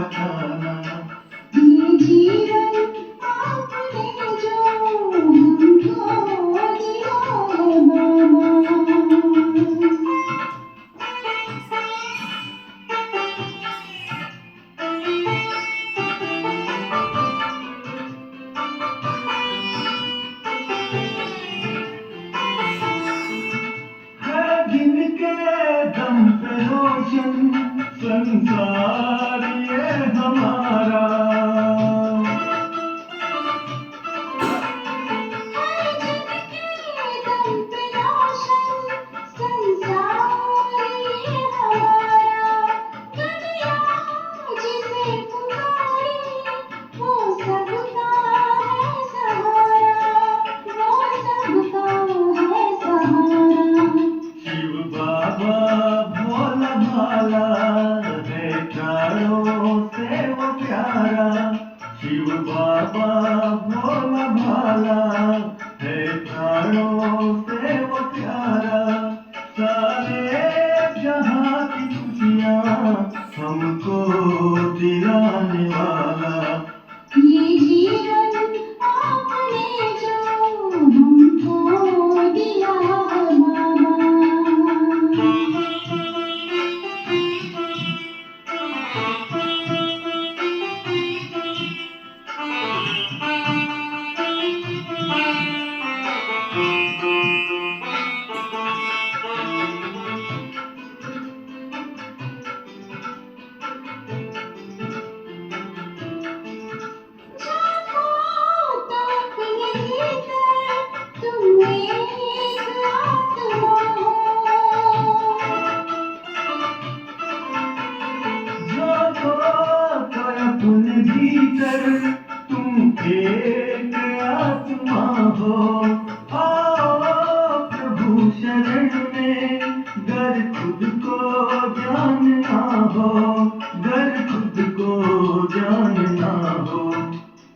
बताना। ये जीवन आपने जो हमको दिया है बाबा। है जिनके दम पे रोशन संसार ये हमारा। हर जिनके दम पे रोशन संसार ये हमारा। दुनिया जिसे पुकारे वो सबका है सहारा, वो सबका है सहारा। शिव बाबा भोला भाला है चारों से वो प्यारा। शिव बाबा भोला भाला है चारों से वो प्यारा। सारे जहाँ की खुशियाँ हमको दिलाने वाला। ये जीवन आपने जो हमको दिया है बाबा। झांको तो अपने भीतर तुम एक आत्मा हो। झांको तो अपने भीतर तुम एक आत्मा हो। आओ प्रभु शरण में गर खुद को जानना हो। गर खुद को जानना हो।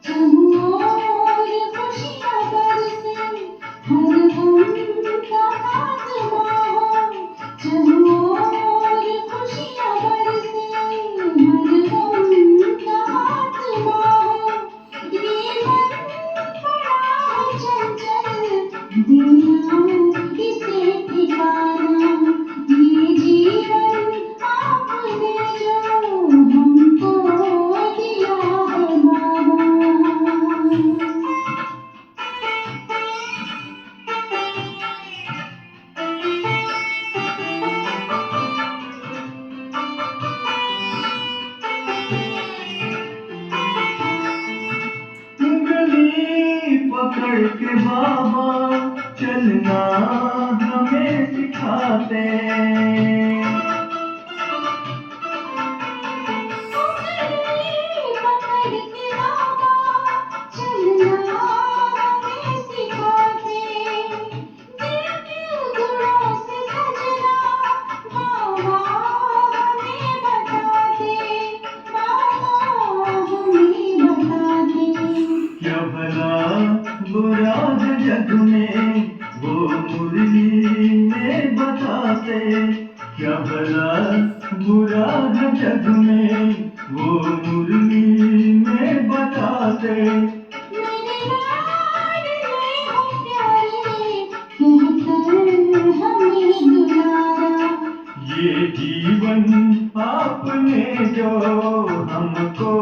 चारों ओर खुशियाँ बरसे हर गम का खात्मा हो। चारों ओर खुशियाँ बरसे हर गम का खात्मा हो। ये मन बड़ा है चंचल देना इसे ठिकाना। ये जीवन आपने जो हमको दिया है बाबा। उंगली पकड़ के बाबा चलना हमें सिखाते। उंगली पकड़ के बाबा चलना हमें सिखाते। दिल के गुणों से सजना बाबा हमें बताते। बाबा हमें बताते। क्या भला बुरा है जग में वो मुरली में बताते। क्या भला बुरा है जग में वो मुरली में बताते। मेरे लाडले हो प्यारे कहकर हमें दुलारा। ये जीवन आपने जो हमको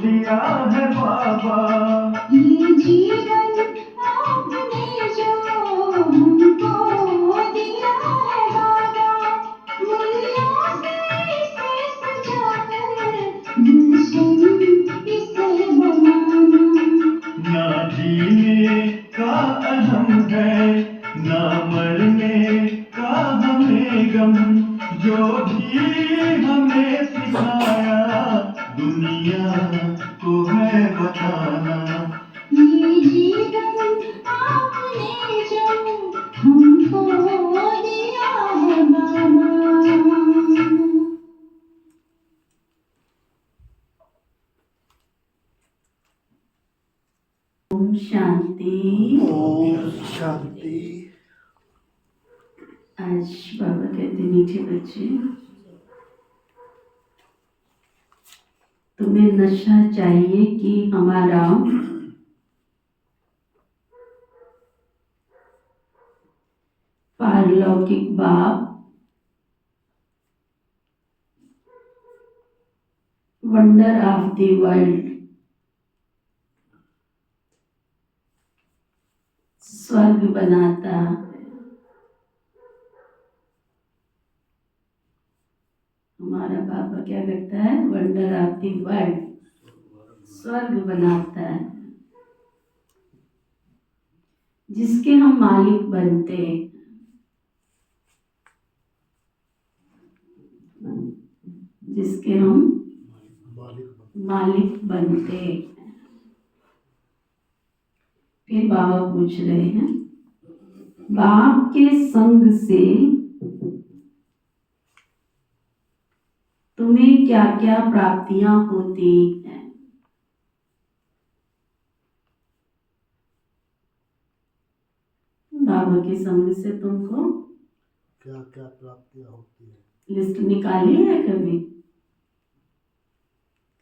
दिया है बाबा। ये जीवन आपने जो हमको दिया है बाबा। मूल्यों से इसे सजाकर गुलशन इसे बनाना। ना जीने का अहम है ना मरने का हमें गम। जो भी हमें सिखाया दुनिया को है बताना। ये जीवन आपने जो हमको दिया है बाबा। ओम शांति। ओम शांति। आज बाबा कहते मीठे बच्चे तुम्हें नशा चाहिए कि हमारा पारलौकिक बाप वंडर ऑफ द वर्ल्ड स्वर्ग बनाता है। हमारा बाबा क्या करता है? वंडर ऑफ द वर्ल्ड स्वर्ग बनाता है, जिसके हम मालिक बनते हैं। जिसके हम मालिक बनते हैं। फिर बाबा पूछ रहे हैं, बाप के संग से तुम्हें क्या क्या प्राप्तियां होती हैं? बाबा के संग से तुमको क्या क्या प्राप्तियां होती है? लिस्ट निकाली है कभी?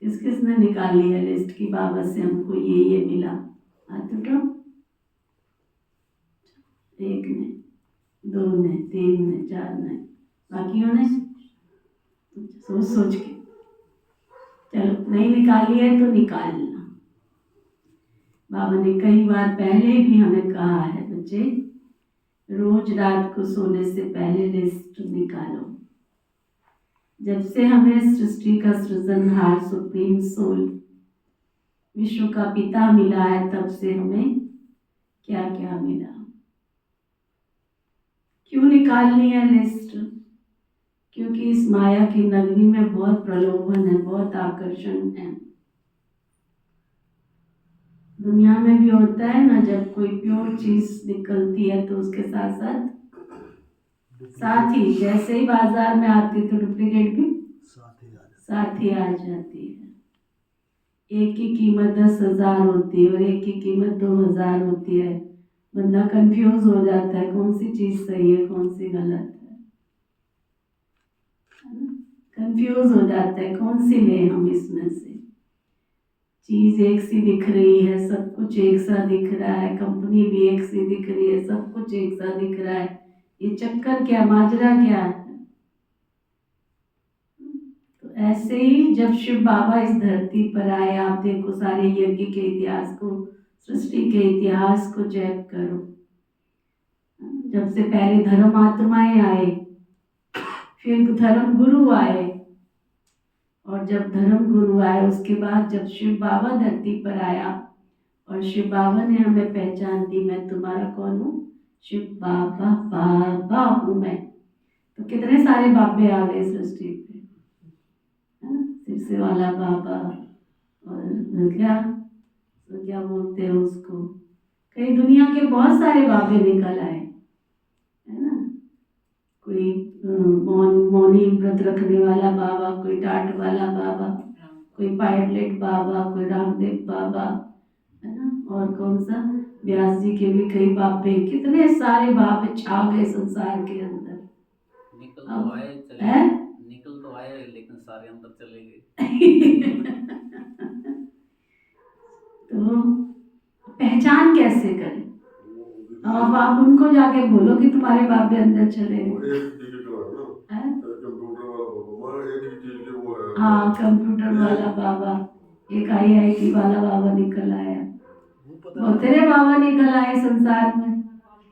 किस किस ने निकाली है लिस्ट की बाबा से हमको ये मिला? हाथ उठाओ। एक ने, दो ने, तीन ने, चार ने, बाकियों ने सोच सोच के। चलो नहीं निकाली है तो निकालना। बाबा ने कई बार पहले भी हमें कहा है, बच्चे रोज रात को सोने से पहले लिस्ट निकालो। जब से हमें सृष्टि का सृजनहार सुप्रीम सोल विश्व का पिता मिला है, तब से हमें क्या क्या मिला। क्यों निकालनी है लिस्ट? क्योंकि इस माया की नगरी में बहुत प्रलोभन है, बहुत आकर्षण है। दुनिया में भी होता है ना, जब कोई प्योर चीज निकलती है तो उसके साथ साथ ही जैसे ही बाजार में आती तो डुप्लीकेट भी साथ ही आ जाती है। एक की कीमत 10,000 होती है और एक की कीमत 2,000 होती है। बंदा कंफ्यूज हो जाता है कौन सी चीज सही है कौन सी गलत है। कंफ्यूज हो जाता है कौन सी ले हम इसमें से। चीज एक सी दिख रही है, सब कुछ एक सा दिख रहा है, कंपनी भी एक सी दिख रही है, सब कुछ एक सा दिख रहा है। ये चक्कर क्या, माजरा क्या है? तो ऐसे ही जब शिव बाबा इस धरती पर आए, आप देखो सारे यज्ञ के इतिहास को, सृष्टि के इतिहास को चेक करो। जब से पहले धर्म आत्माएं आए, फिर धर्म गुरु आए, और जब धर्म गुरु आए उसके बाद जब शिव बाबा धरती पर आया और शिव बाबा ने हमें पहचान दी, मैं तुम्हारा कौन हूँ? शिव बाबा, बाबा हूँ मैं। तो कितने सारे बाबे आ गए सृष्टि पे, है ना? सिरसे वाला बाबा, और क्या बोलते हैं उसको, कई दुनिया के बहुत सारे बाबे निकल आए, है ना? कोई मौनी व्रत रखने वाला बाबा, कोई टाट वाला बाबा, कोई पायलट बाबा, कोई रामदेव बाबा, है ना? और कौन सा, व्यास जी के भी कई बाबे, कितने सारे बाबे छा गए संसार के अंदर। निकल तो आए लेकिन सारे अंदर चले गए। तो पहचान कैसे करें? अब आप उनको जाके बोलो कि तुम्हारे बाबे अंदर चले गए। हाँ, कंप्यूटर वाला बाबा, एक IIT वाला बाबा निकल आया, बहुत तेरे बाबा निकल आए संसार में।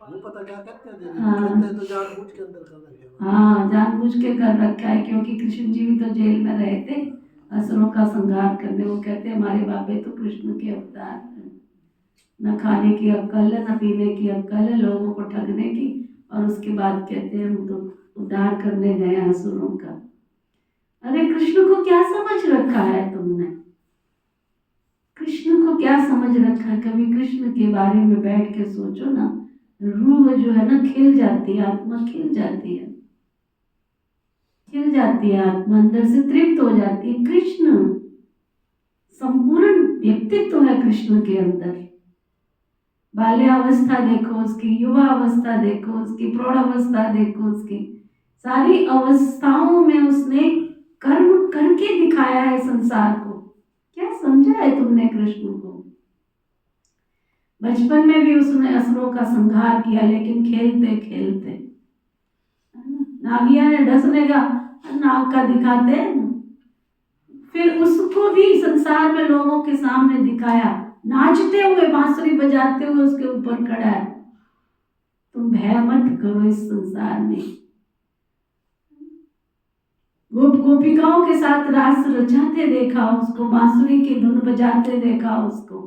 वो पता क्या करते हैं? हाँ, तो जानबूझ के अंदर कर रखे हैं। हाँ, जानबूझ के कर रखा है, क्योंकि कृष्ण जी भी तो जेल में रहे थे असुरों का संहार करने। वो कहते हैं हमारे बाबे तो कृष्ण के अवतार हैं, न खाने की अक्ल है, न पीने की अक्ल है, लोगों को ठगने की, और उसके बाद कहते हैं हम तो उद्धार करने गए असुरों का। अरे कृष्ण को क्या समझ रखा है तुमने? कृष्ण को क्या समझ रखा है? कभी कृष्ण के बारे में बैठ के सोचो ना, रूह जो है ना खिल जाती है, आत्मा खिल जाती है, खिल जाती है आत्मा, अंदर से तृप्त हो जाती है। कृष्ण संपूर्ण व्यक्तित्व है कृष्ण के अंदर। बाल्यावस्था देखो उसकी, युवा अवस्था देखो उसकी, प्रौढ़ अवस्था देखो उसकी, सारी अवस्थाओं में उसने कर्म करके दिखाया है संसार को। है तुमने कृष्ण को? बचपन में भी उसने असुरों का संहार किया, लेकिन खेलते खेलते नागिया ने डसने का नाग का दिखाते हैं ना, फिर उसको भी संसार में लोगों के सामने दिखाया, नाचते हुए बांसुरी बजाते हुए उसके ऊपर खड़ा है। तुम भय मत करो इस संसार में। गोप गोपिकाओं के साथ रास रचाते देखा उसको, बांसुरी की धुन बजाते देखा उसको,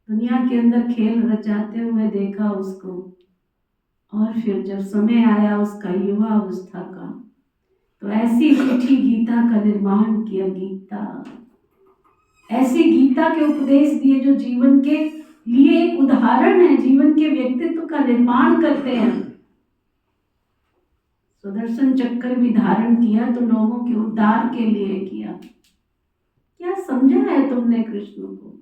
दुनिया के अंदर खेल रचाते हुए देखा उसको। और फिर जब समय आया उसका युवा अवस्था का, तो ऐसी मीठी गीता का निर्माण किया। गीता, ऐसी गीता के उपदेश दिए जो जीवन के लिए एक उदाहरण है, जीवन के व्यक्तित्व का निर्माण करते हैं। सुदर्शन चक्र भी धारण किया तो लोगों के उद्धार के लिए किया। क्या समझा है तुमने कृष्ण को?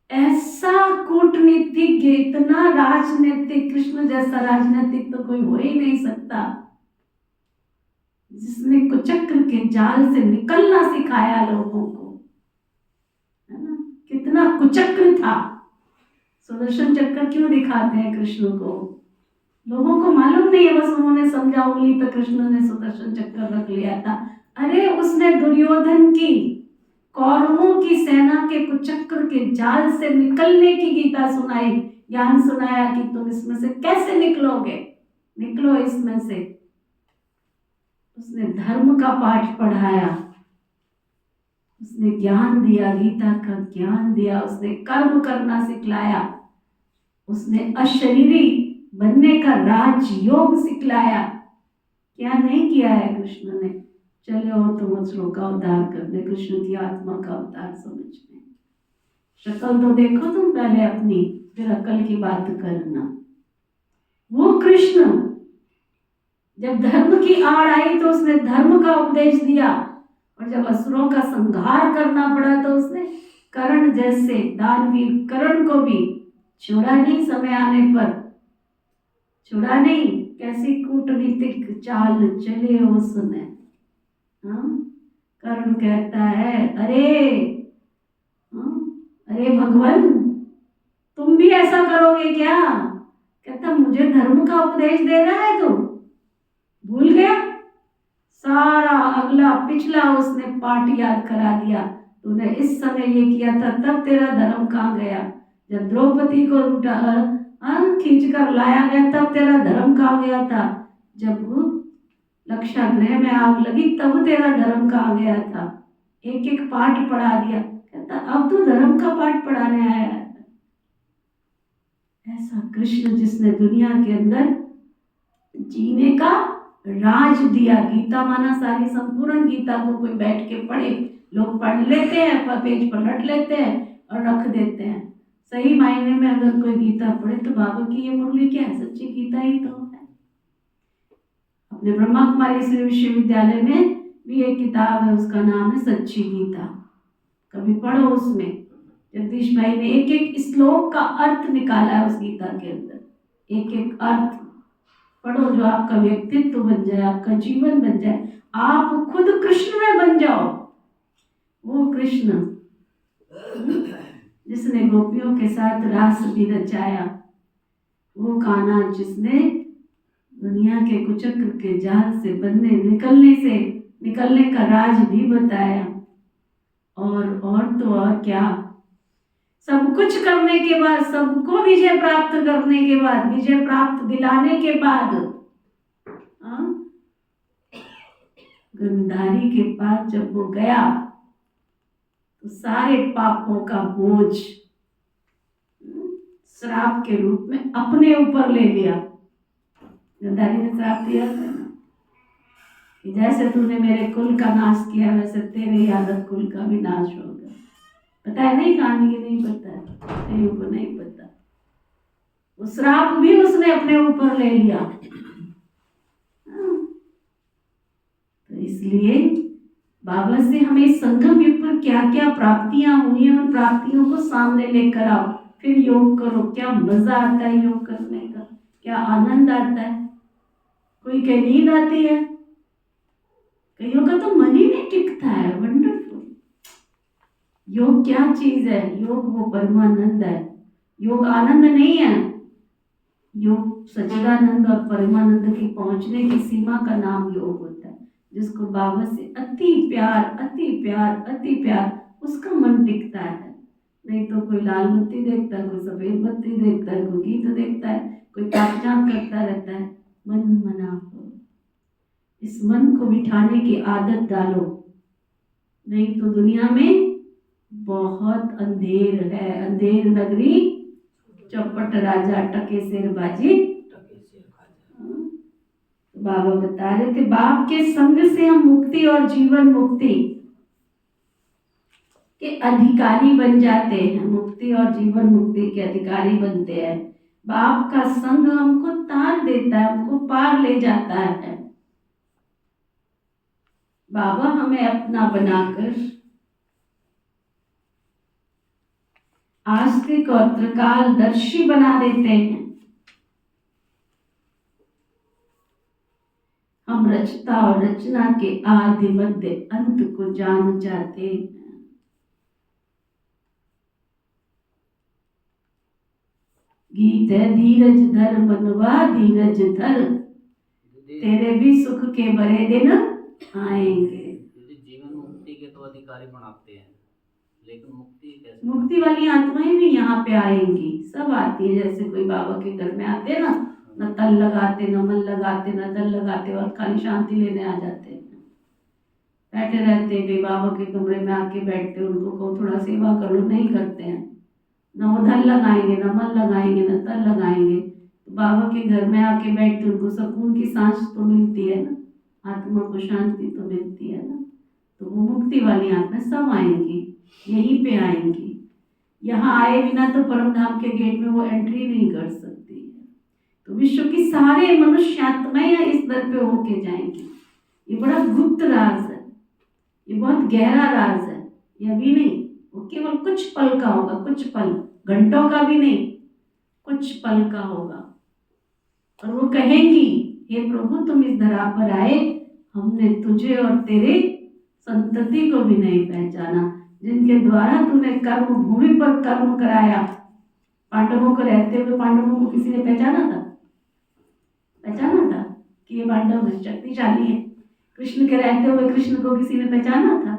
ऐसा कूटनीतिज्ञ, इतना राजनीतिक, कृष्ण जैसा राजनीतिक तो कोई हो ही नहीं सकता, जिसने कुचक्र के जाल से निकलना सिखाया लोगों को, है ना? कितना कुचक्र था। सुदर्शन चक्र क्यों दिखाते हैं कृष्ण को? लोगों को मालूम नहीं है, बस उन्होंने समझा उंगली पे कृष्ण ने सुदर्शन चक्र रख लिया था। अरे उसने दुर्योधन की, कौरवों की सेना के कुचक्र के जाल से निकलने की गीता सुनाई, ज्ञान सुनाया कि तुम इसमें से कैसे निकलोगे, निकलो इसमें से। उसने धर्म का पाठ पढ़ाया, उसने ज्ञान दिया, गीता का ज्ञान दिया, उसने कर्म करना सिखलाया, उसने अशरीरी बनने का राजयोग सिखलाया। क्या नहीं किया है कृष्ण ने? चले हो तुम असुरों का उद्धार करने, कृष्ण की आत्मा का अवतार समझने। शक्ल तो देखो तुम पहले अपनी, फिर अकल की बात करना। वो कृष्ण जब धर्म की आड़ आई तो उसने धर्म का उपदेश दिया, और जब असुरों का संहार करना पड़ा तो उसने कर्ण जैसे दानवीर कर्ण को भी छोड़ा नहीं। समय आने पर छोड़ा नहीं। कैसी कूटनीतिक चाल चले उसने। कर्ण कहता है, अरे भगवान, तुम भी ऐसा करोगे क्या? कहता मुझे धर्म का उपदेश दे रहा है तू? भूल गया? सारा अगला पिछला उसने पाठ याद करा दिया। तूने इस समय ये किया था, तब तेरा धर्म कहाँ गया? जब द्रौपदी को खींच कर लाया गया, तब तेरा धर्म कहाँ गया था? जब लक्षागृह में आग लगी, तब तेरा धर्म कहाँ गया था? एक एक पाठ पढ़ा दिया। कहता अब तू धर्म का पाठ पढ़ाने आया है। ऐसा कृष्ण जिसने दुनिया के अंदर जीने का राज दिया। गीता माना सारी संपूर्ण गीता को कोई बैठ के पढ़े, लोग पढ़ लेते हैं, पेज पलट लेते हैं और रख देते हैं। सही मायने में अगर कोई गीता पढ़े तो बाबा की ये मुरली क्या है? सच्ची गीता ही तो है। अपने ब्रह्मा कुमारी विश्वविद्यालय में भी एक किताब है, उसका नाम है सच्ची गीता। कभी पढ़ो। उसमें जगदीश भाई ने एक एक श्लोक का अर्थ निकाला है उस गीता के अंदर। एक एक अर्थ पढ़ो जो आपका व्यक्तित्व बन जाए, आपका जीवन बन जाए, आप खुद कृष्ण में बन जाओ। वो कृष्ण जिसने गोपियों के साथ रास भी रचाया, वो कान्हा जिसने दुनिया के कुचक्र के जाल से निकलने का राज भी बताया। और तो और क्या, सब कुछ करने के बाद, सबको विजय प्राप्त करने के बाद, विजय प्राप्त दिलाने के बाद, गंधारी के पास जब वो गया तो सारे पापों का बोझ श्राप के रूप में अपने ऊपर ले लिया। गंधारी ने श्राप दिया था ना कि जैसे तूने मेरे कुल का नाश किया, वैसे तेरे यादव कुल का भी नाश होगा। पता है नहीं कहानी की? नहीं पता है, कईयों को नहीं पता। वो श्राप भी उसने अपने ऊपर ले लिया। तो इसलिए बाबा से हमें संगम युग पर क्या क्या प्राप्तियां हुई हैं, उन प्राप्तियों को सामने लेकर आओ, फिर योग करो। क्या मजा आता है योग करने का, क्या आनंद आता है। कोई कहीं नींद आती है, कईयों का तो मन ही नहीं टिकता है। वंडरफुल। योग क्या चीज है? योग वो परमानंद है। योग आनंद नहीं है। योग सच्चिदानंद और परमानंद की पहुंचने की सीमा का नाम योग होता है। जिसको बाबा से अति प्यार, अति प्यार, अति प्यार, उसका मन टिकता है। नहीं तो कोई लाल बत्ती देखता है, कोई सफेद बत्ती देखता है, कोई गीत देखता है, कोई ताकझाक करता रहता है। मन मना करो, इस मन को बिठाने की आदत डालो, नहीं तो दुनिया में बहुत अंधेर है। अंधेर नगरी चौपट राजा टके सिर बाजी। बाबा बता रहे थे बाप के संग से हम मुक्ति और जीवन मुक्ति के अधिकारी बन जाते हैं। मुक्ति और जीवन मुक्ति के अधिकारी बनते हैं। बाप का संग हमको तार देता है, हमको पार ले जाता है। बाबा हमें अपना बनाकर आस्तिक और त्रिकालदर्शी बना देते हैं। हम रचता और रचना के आदि मध्य अंत को जान जाते हैं। गीत है धीरज धर मनवा धीरज धर, तेरे भी सुख के बड़े दिन आएंगे। जीवन मुक्ति के तो अधिकारी बनाते हैं, लेकिन मुक्ति कैसे? मुक्ति वाली आत्माएं भी यहाँ पे आएंगी, सब आती है। जैसे कोई बाबा के घर में आते हैं ना, न तल लगाते, न मन लगाते, न दल लगाते, और खाली शांति लेने आ जाते हैं। बैठे रहते हैं, कई बाबा के कमरे में आके बैठते हैं, उनको कहो थोड़ा सेवा कर लो, नहीं करते हैं। न वो धन लगाएंगे, न मन लगाएंगे, न तल लगाएंगे। तो बाबा के घर में आके बैठते, उनको सुकून की सांस तो मिलती है ना, आत्मा को शांति तो मिलती है ना। तो वो मुक्ति वाली आत्मा सब आएंगी, यहीं पे आएंगी। यहाँ आए बिना तो परम धाम के गेट में वो एंट्री नहीं कर सकती है। तो विश्व की सारे मनुष्य आत्माएं इस दर पे होके जाएंगी। ये बड़ा गुप्त राज है, ये बहुत गहरा राज है। ये अभी नहीं, वो केवल कुछ पल का होगा, कुछ पल, घंटों का भी नहीं, कुछ पल का होगा। और वो कहेंगी, हे प्रभु तुम इस धरा पर आए, हमने तुझे और तेरे संतति को भी नहीं पहचाना, जिनके द्वारा तूने कर्म भूमि पर कर्म कराया। पांडवों को रहते हुए पांडवों को किसी ने पहचाना था? पहचाना था कि ये पांडव शक्तिशाली है। कृष्ण के रहते हुए कृष्ण को किसी ने पहचाना था?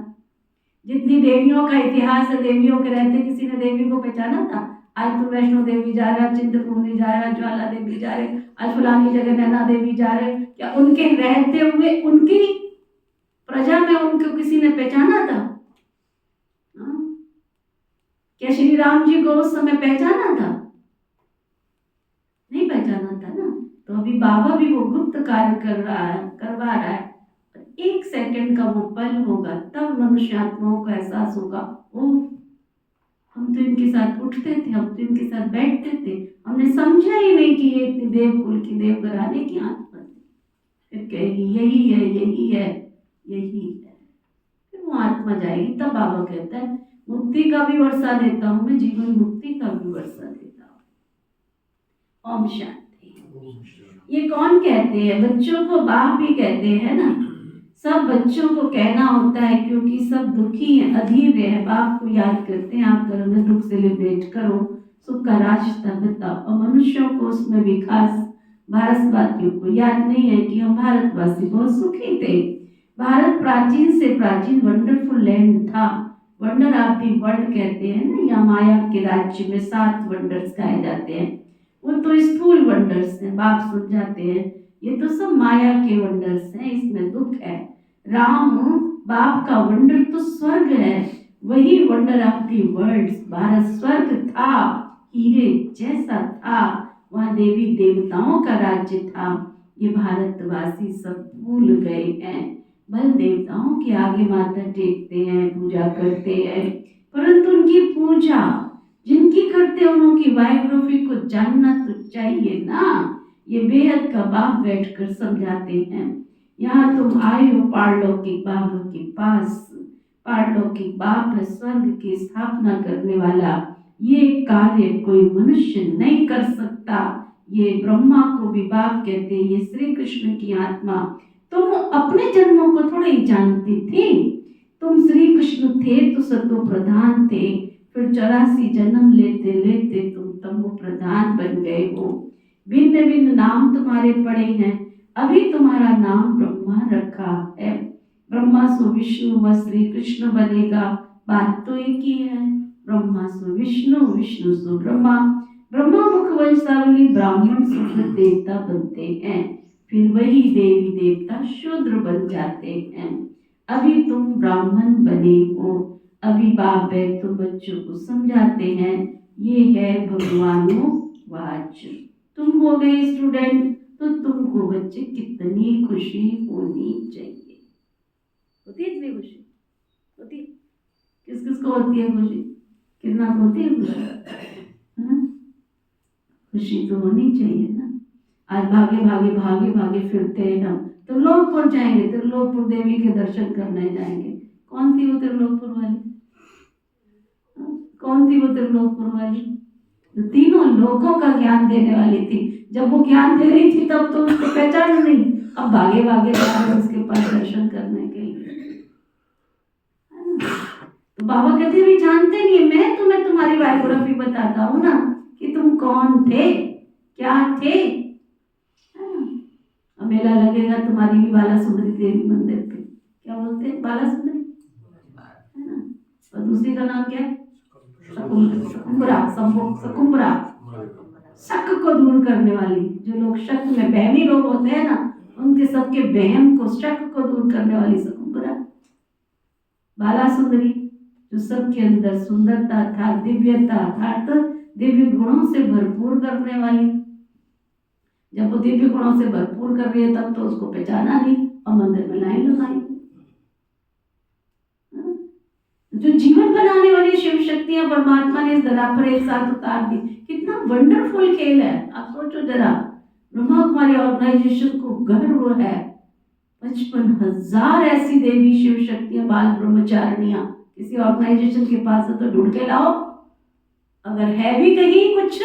जितनी देवियों का इतिहास है, देवियों के रहते किसी ने देवी को पहचाना था? आज तो वैष्णो देवी जा रहा, चिंतपूर्णी जा रहा, ज्वाला देवी जा रहे, आज फलानी जगह नैना देवी जा रहे। क्या उनके रहते हुए उनकी प्रजा में उनको किसी ने पहचाना था? क्या श्री राम जी को उस समय पहचाना था? नहीं पहचाना था ना। तो अभी बाबा भी वो गुप्त कार्य करवा रहा है। एक सेकंड का वो पल होगा, तब मनुष्य आत्माओं को एहसास होगा, ओह हम तो इनके साथ उठते थे, हम तो इनके साथ बैठते थे, हमने समझा ही नहीं कि ये इतनी देवकुल की देवघराने की आत्मा थी। फिर कहेगी यही है, यही है, यही है। फिर वो आत्मा जाएगी। तब बाबा कहता है मुक्ति का भी वर्षा देता हूँ मैं, जीवन मुक्ति का भी वर्षा देता हूँ। ओम शांति। ये कौन कहते हैं? बच्चों को बाप भी कहते हैं ना। सब बच्चों को कहना होता है, क्योंकि सब दुखी हैं, अधीर हैं। बाप को याद करते हैं, आप घर में दुख सेलिब्रेट करो, सुख का रास्ता बताओ। और मनुष्यों को उसमें भी खास भारतवासियों को याद नहीं है कि हम भारतवासी बहुत सुखी थे। भारत प्राचीन से प्राचीन वंडरफुल लैंड था। वंडर ऑफ दी वर्ल्ड कहते हैं ना, या माया के राज्य में 7 वंडर्स कहे जाते हैं। वो तो स्थूल वंडर्स हैं, बाप समझाते हैं। ये तो सब माया के वंडर्स हैं, इसमें दुख है। राम बाप का वंडर तो स्वर्ग है, वही wonder of the world. Bharat स्वर्ग था, हीरे जैसा था, वहाँ देवी देवताओं का राज्य था। ये भारतवासी सब भूल गए हैं। बल देवताओं के आगे माथा टेकते हैं, पूजा करते हैं, परंतु उनकी पूजा जिनकी करते हैं उनकी बायोग्राफी को जानना तो चाहिए ना। ये बेहद का बाप बैठकर समझाते हैं। यहाँ तुम आए हो पारलौकिक बाबा के पास। पारलौकिक बाप है, स्वर्ग की स्थापना करने वाला। ये कार्य कोई मनुष्य नहीं कर सकता। ये ब्रह्मा को भी बाप कहते हैं, ये श्री कृष्ण की आत्मा। तुम अपने जन्मों को थोड़ा ही जानती थी, तुम श्री कृष्ण विष्णु थे तो सतो प्रधान थे, फिर 84 जन्म लेते लेते तुम तमो प्रधान बन गए हो। भिन्न भिन्न नाम तुम्हारे पड़े हैं, अभी तुम्हारा नाम ब्रह्मा रखा है। ब्रह्मा सो विष्णु व श्री कृष्ण बनेगा, बात तो एक ही है। ब्रह्मा सो विष्णु, विष्णु सो ब्रह्मा। ब्रह्मा मुख वंशावली ब्राह्मण शूद्र देवता बनते हैं, फिर वही देवी देवता शूद्र बन जाते हैं। अभी तुम ब्राह्मण बने हो, अभी बाप बैठ तो बच्चों को समझाते हैं। ये है भगवानों वाच। तुम हो गए स्टूडेंट तो तुमको बच्चे कितनी खुशी होनी चाहिए। होती है इतनी खुशी? होती है? किस किस को होती है खुशी? कितना होती है? खुशी तो होनी चाहिए ना। आज भागे भागे भागे भागे फिरते हैं हम, त्रिलोकपुर जाएंगे, त्रिलोकपुर देवी के दर्शन करने जाएंगे। कौन थी वो त्रिलोकपुर वाली? कौन थी वो त्रिलोकपुर वाली? जो तीनों लोगों का ज्ञान देने वाली थी। जब वो ज्ञान दे रही थी तब तो उसको पहचान नहीं, अब भागे भागे जा रहे हैं उसके पास दर्शन करने के लिए। तो बाबा कहते भी जानते नहीं, मैं तुम्हें तुम्हारी बायोग्राफी बताता हूँ ना कि तुम कौन थे, क्या थे। अब मेला लगेगा तुम्हारी भी बाला सुंदरी देवी मंदिर पे, क्या बोलते हैं? बाला सुंदरी है ना। और दूसरी का नाम क्या है? शकुंभरा। शक को दूर करने वाली। जो लोग शक में बहमी लोग होते हैं ना, उनके सबके वहम को, शक को दूर करने वाली शकुंभरा। बाला सुंदरी जो सबके अंदर सुंदरता था, दिव्यता था, तो दिव्य गुणों से भरपूर करने वाली। जब वो दिव्य गुणों से भरपूर कर रही है तब तो उसको पहचाना नहीं और मंदिर में लाइन लगाई। जो जीवन बनाने वाली शिव शक्तियां परमात्मा ने इस धरा पर एक साथ उतार दी। कितना वंडरफुल खेल है। आप सोचो जरा, ब्रह्मा कुमारी ऑर्गेनाइजेशन को गर्व है 55,000 ऐसी देवी शिव शक्तियां बाल ब्रह्मचारिणियां किसी ऑर्गेनाइजेशन के पास है तो ढूंढ के लाओ। अगर है भी कहीं कुछ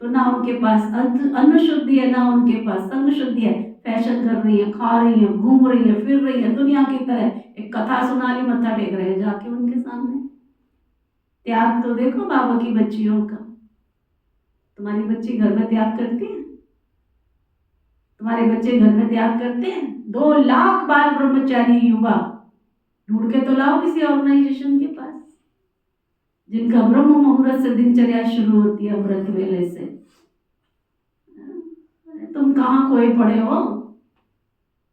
तो ना उनके पास अन्न शुद्धि है, ना उनके पास संग शुद्धि है। फैशन कर रही है, खा रही है, घूम रही है, फिर रही है दुनिया की तरह। एक कथा सुना ली, मत्था टेक रहे हैं जाके उनके सामने। त्याग तो देखो बाबा की बच्चियों का। तुम्हारी बच्ची घर में त्याग करती है? तुम्हारे बच्चे घर में त्याग करते हैं? 2 लाख बाल ब्रह्मचारी युवा ढूंढ के तो लाओ किसी ऑर्गेनाइजेशन के पास, जिनका ब्रह्म मुहूर्त से दिनचर्या शुरू होती है, व्रत वेले से। तुम कहाँ खोए पड़े हो?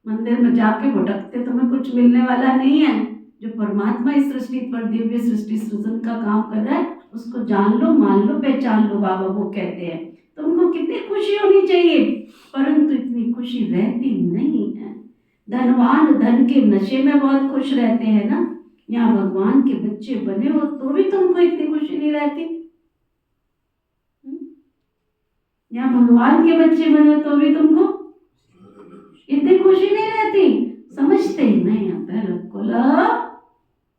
मंदिर में जाके भटकते, तुम्हें कुछ मिलने वाला नहीं है। जो परमात्मा इस सृष्टि पर दिव्य सृष्टि सृजन का काम कर रहा है उसको जान लो, मान लो, पहचान लो। बाबा वो कहते हैं तुमको कितनी खुशी होनी चाहिए, परंतु इतनी खुशी रहती नहीं है। धनवान धन के नशे में बहुत खुश रहते हैं ना। यहाँ भगवान के बच्चे बने हो तो भी तुमको इतनी खुशी नहीं रहती। यहाँ भगवान के बच्चे बने हो तो भी तुमको इतनी खुशी नहीं रहती। समझते ही नहीं है, बिल्कुल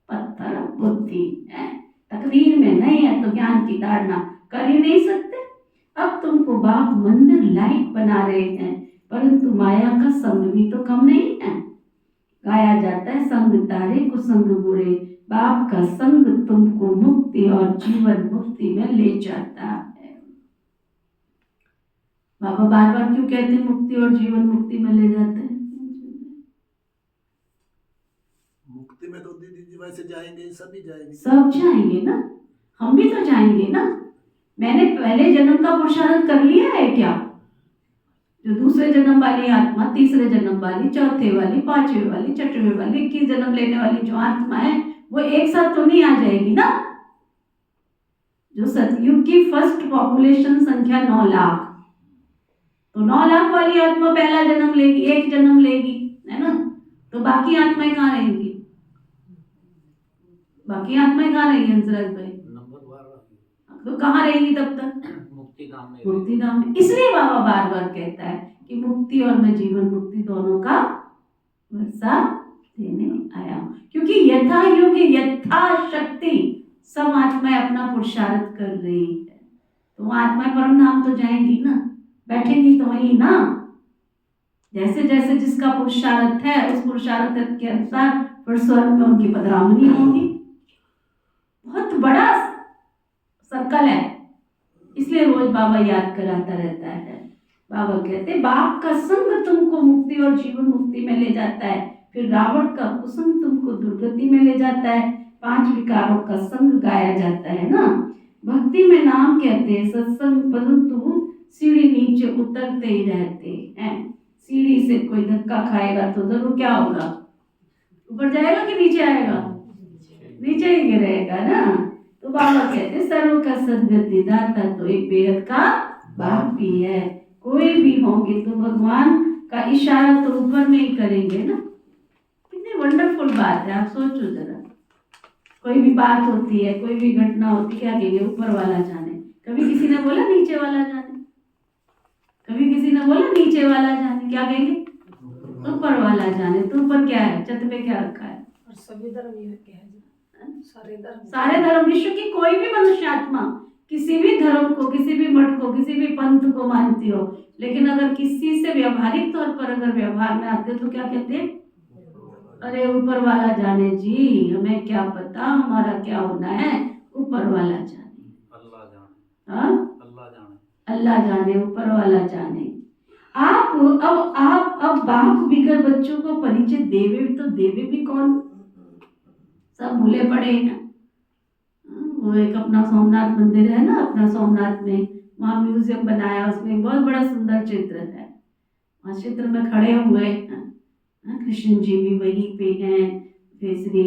पत्थर बुद्धि है, तकदीर में नहीं है तो ज्ञान की धारणा कर ही नहीं सकते। अब तुमको बाप मंदिर लायक बना रहे हैं, परंतु माया का संग भी तो कम नहीं है। गाया जाता है संग तारे को संग बुरे, बाप का संग तुमको मुक्ति और जीवन मुक्ति में ले जाता है। बाबा बार बार क्यों कहते हैं मुक्ति और जीवन मुक्ति में ले जाते हैं? मुक्ति में तो दीदी जी वैसे जाएंगे, सभी जाएंगे, सब जाएंगे ना, हम भी तो जाएंगे ना। मैंने पहले जन्म का पुरुषार्थ कर लिया है क्या? जो दूसरे जन्म वाली आत्मा, तीसरे जन्म वाली, चौथे वाली, 5वें वाली, 6वें वाली, 21 जन्म लेने वाली जो आत्मा है वो एक साथ तो नहीं आ जाएगी ना। जो सतयुग की फर्स्ट पॉपुलेशन संख्या 9 लाख, तो 9 लाख वाली आत्मा पहला जन्म लेगी, एक जन्म लेगी, है ना। तो बाकी आत्माएं कहाँ रहेंगी? बाकी आत्माएं कहाँ रहेंगी हंसराज भाई? तो कहाँ रहेंगी तब तक? मुक्ति धाम में। मुक्ति धाम में। इसलिए बाबा बार बार कहता है कि मुक्ति और मैं जीवन मुक्ति दोनों का वर्षा देने आया हूं, क्योंकि यथा युग यथा शक्ति सब आत्माएं अपना पुरुषार्थ कर रही है। तो आत्माएं परम धाम तो जाएंगी ना, बैठेंगी तो वही ना। जैसे जैसे जिसका पुरुषार्थ है उस पुरुषार्थ के अनुसार फिर स्वर्ग में उनकी पधरामनी होगी। बहुत बड़ा सर्कल है, इसलिए रोज बाबा याद कराता रहता है। बाबा कहते बाप का संग तुमको मुक्ति और जीवन मुक्ति में ले जाता है, फिर रावण का कुसंग तुमको दुर्गति में ले जाता है। 5 विकारों का संग गाया जाता है ना। भक्ति में नाम कहते हैं सत्संग, परंतु सीढ़ी नीचे उतरते ही रहते हैं। सीढ़ी से कोई धक्का खाएगा तो जरूर क्या होगा, ऊपर जाएगा कि नीचे आएगा, नीचे ही गिरेगा ना। तो बाबा कहते सर्व का सदगति दाता तो एक बेहद का बाप भी है। कोई भी होंगे तो भगवान का इशारा तो ऊपर में ही करेंगे ना। कितनी वंडरफुल बात है, आप सोचो जरा। कोई भी बात होती है, कोई भी घटना होती है, क्या कहेंगे, ऊपर वाला जाने। कभी किसी ने बोला नीचे वाला जाने, कभी किसी ने बोला नीचे वाला जाने, क्या कहेंगे, ऊपर वाला जाने। तो ऊपर क्या है, छत पे क्या रखा है, और सभी धर्म ये क्या है, सारे धर्म, विश्व की कोई भी मनुष्य आत्मा किसी भी धर्म को, किसी भी मठ को, किसी भी पंथ को मानती हो, लेकिन अगर किसी से व्यवहारिक तौर पर अगर व्यवहार में आते हो तो क्या कहते हैं, अरे ऊपर वाला जाने जी, हमें क्या पता हमारा क्या होना है, ऊपर वाला जाने, अल्लाह जाने, हाँ अल्लाह जाने, अल्लाह जाने, ऊपर वाला जाने। आप बाप बिगड़ बच्चों को परिचय देवे भी तो देवे भी कौन, सब भूले पड़े हैं। वो एक अपना सोमनाथ मंदिर है ना, अपना सोमनाथ में वहाँ म्यूजियम बनाया, उसमें बहुत बड़ा सुंदर चित्र है। वहाँ चित्र में खड़े हुए हैं कृष्ण जी भी वहीं पे हैं, फिर श्री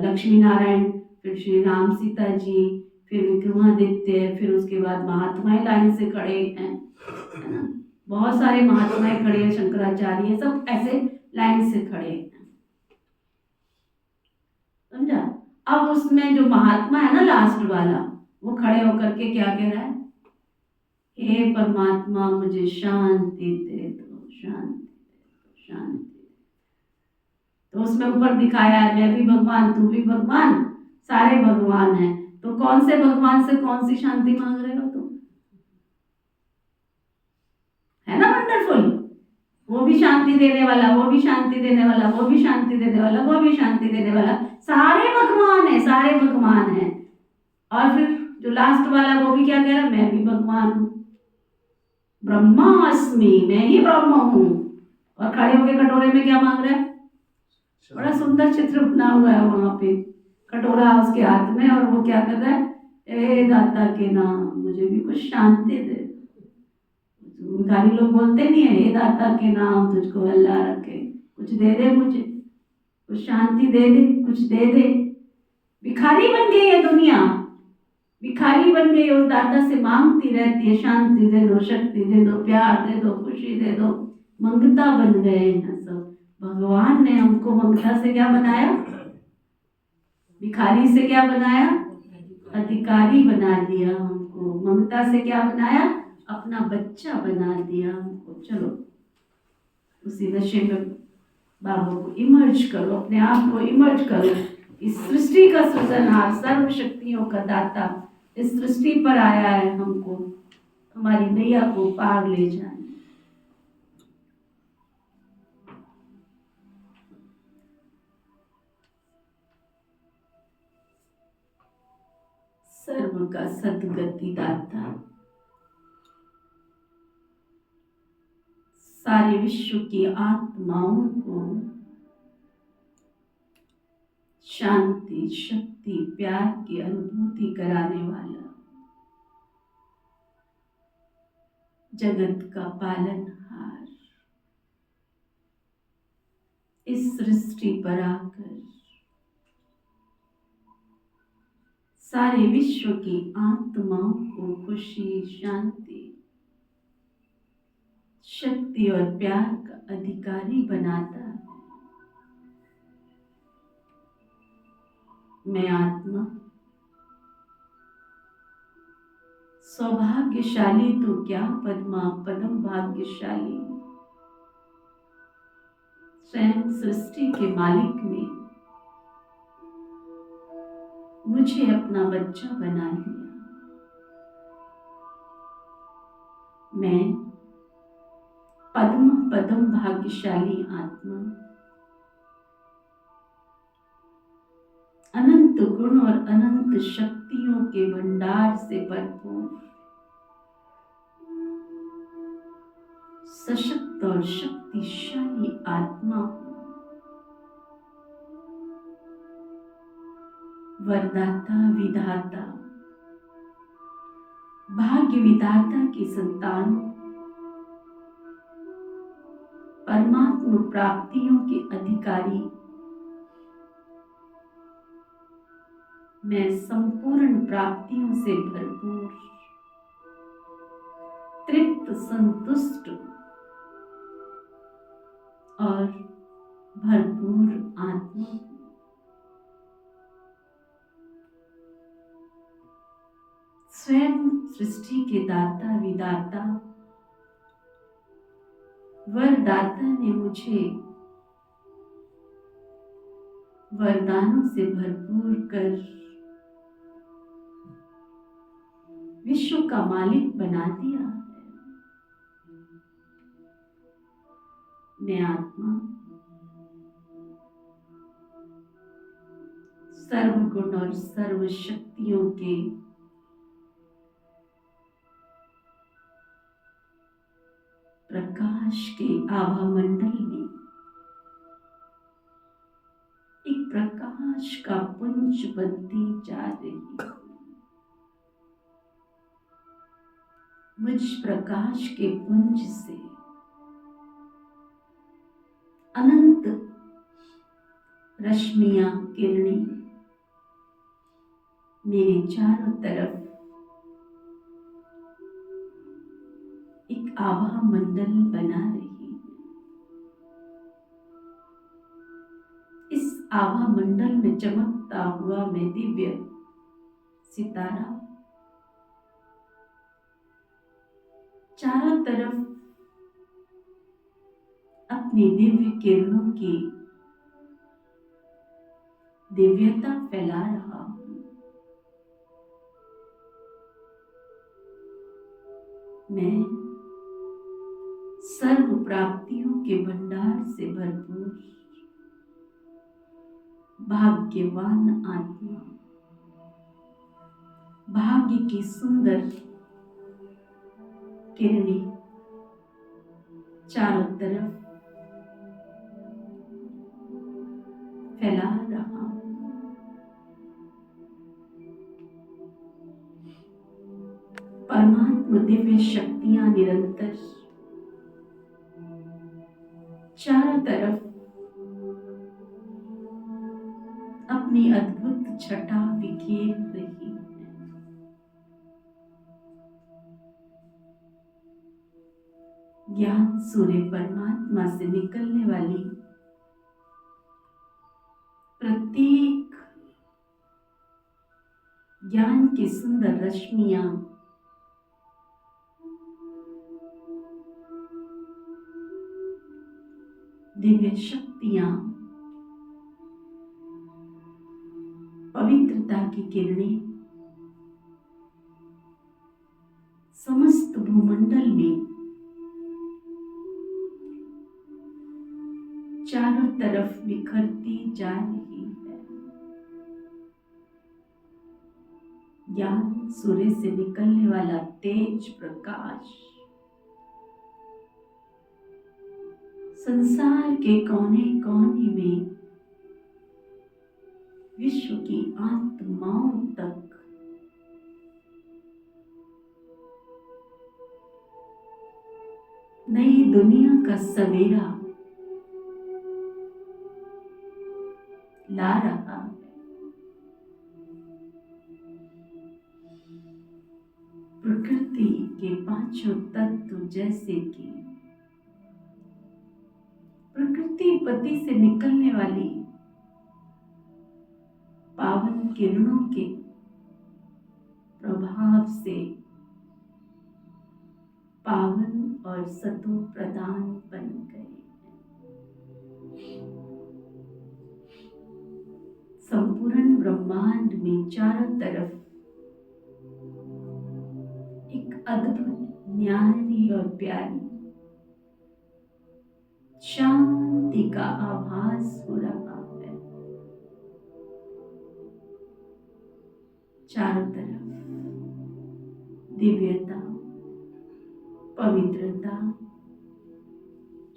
लक्ष्मी नारायण, फिर श्री राम सीता जी, फिर विक्रमादित्य, फिर उसके बाद महात्माएं लाइन से खड़े हैं, है ना। बहुत सारे महात्माएं खड़े हैं, शंकराचार्य, सब ऐसे लाइन से खड़े हैं, समझा। अब उसमें जो महात्मा है ना लास्ट वाला, वो खड़े होकर के क्या कह रहा है, हे परमात्मा मुझे शांति दे दो, शांति दे दो, शांति। तो उसमें ऊपर दिखाया है मैं भी भगवान, तू भी भगवान, सारे भगवान हैं। तो कौन से भगवान से कौन सी शांति मांग रहे हो तुम, है ना वंडरफुल। वो भी शांति देने वाला, वो भी शांति देने वाला, वो भी शांति देने वाला, वो भी शांति देने वाला, सारे भगवान हैं, सारे भगवान हैं। और फिर जो लास्ट वाला वो भी क्या कह रहा है, मैं भी भगवान हूँ, ब्रह्मास्मि, मैं ही ब्रह्म हूँ। और खड़े होके कटोरे में क्या मांग रहा है, बड़ा सुंदर चित्र बना हुआ है वहां पे, कटोरा उसके हाथ में, और वो क्या कर रहा है, ए दाता के नाम मुझे भी कुछ शांति दे। भिखारी लोग बोलते नहीं है, हे दाता के नाम तुझको अल्लाह रखे, कुछ दे दे मुझे, कुछ शांति दे दे, कुछ दे दे। भिखारी बन गई है दुनिया, भिखारी बन गई, उस दाता से मांगती रहती है, शांति दे दो, शक्ति दे दो, प्यार दे दो, खुशी दे दो, मंगता बन गए हैं सब। भगवान ने हमको मंगता से क्या बनाया, भिखारी से क्या बनाया, अधिकारी बना दिया हमको। मंगता से क्या बनाया, अपना बच्चा बना दिया हमको। चलो उसी नशे में बाबा को इमर्ज करो, अपने आप को इमर्ज करो। इस सृष्टि का सृजनहार, सर्व शक्तियों का दाता इस सृष्टि पर आया है हमको हमारी नैया को पार ले जाने। सर्व का सद्गति दाता, सारे विश्व की आत्माओं को शांति, शक्ति, प्यार की अनुभूति कराने वाला, जगत का पालनहार, इस सृष्टि पर आकर सारे विश्व की आत्माओं को खुशी, शांति, शक्ति और प्यार का अधिकारी बनाता है। मैं आत्मा सौभाग्यशाली तो क्या, पद्मा पदम भाग्यशाली, स्वयं सृष्टि के मालिक ने मुझे अपना बच्चा बना लिया। मैं पद्म पदम भाग्यशाली आत्मा, अनंत अनंत गुण और अनंत शक्तियों के भंडार से भरपूर सशक्त और शक्तिशाली आत्मा हूं। वरदाता विधाता भाग्य विधाता की संतान, परमात्मा प्राप्तियों के अधिकारी, मैं संपूर्ण प्राप्तियों से भरपूर तृप्त संतुष्ट और भरपूर आत्मा हूं। स्वयं सृष्टि के दाता विधाता वरदाता ने मुझे वरदानों से भरपूर कर विश्व का मालिक बना दिया है। मैं आत्मा सर्वगुण और सर्व शक्तियों के प्रकाश के आभा मंडल में एक प्रकाश का पुंज बनती जा रही है। मुझ प्रकाश के पुंज से अनंत रश्मियां किरणें मेरे चारों तरफ एक आभा मंडल बना रही है। इस आभा मंडल में चमकता हुआ मैं दिव्य सितारा चारों तरफ अपनी दिव्य किरणों की दिव्यता फैला रहा हूं। मैं सर्व प्राप्तियों के भंडार से भरपूर भाग्यवान आत्मा, भाग्य की सुंदर किरणें चारों तरफ फैला रहा हूं। परमात्मा दिव्य शक्तियां निरंतर चारों तरफ अपनी अद्भुत छटा बिखेर रही है। ज्ञान सूर्य परमात्मा से निकलने वाली प्रत्येक ज्ञान की सुंदर रश्मियां दिव्य शक्तियां पवित्रता की किरणें समस्त भूमंडल में चारों तरफ बिखरती जा रही है। ज्ञान सूर्य से निकलने वाला तेज प्रकाश संसार के कोने कोने में विश्व की आत्माओं तक नई दुनिया का सवेरा ला रहा है। प्रकृति के पांचों तत्व जैसे कि प्रकृति पति से निकलने वाली पावन किरणों के प्रभाव से पावन और सतो प्रदान बन गए। संपूर्ण ब्रह्मांड में चारों तरफ एक अद्भुत न्यारी और प्यारी शांति का आभास हो रहा है। चारों तरफ दिव्यता, पवित्रता,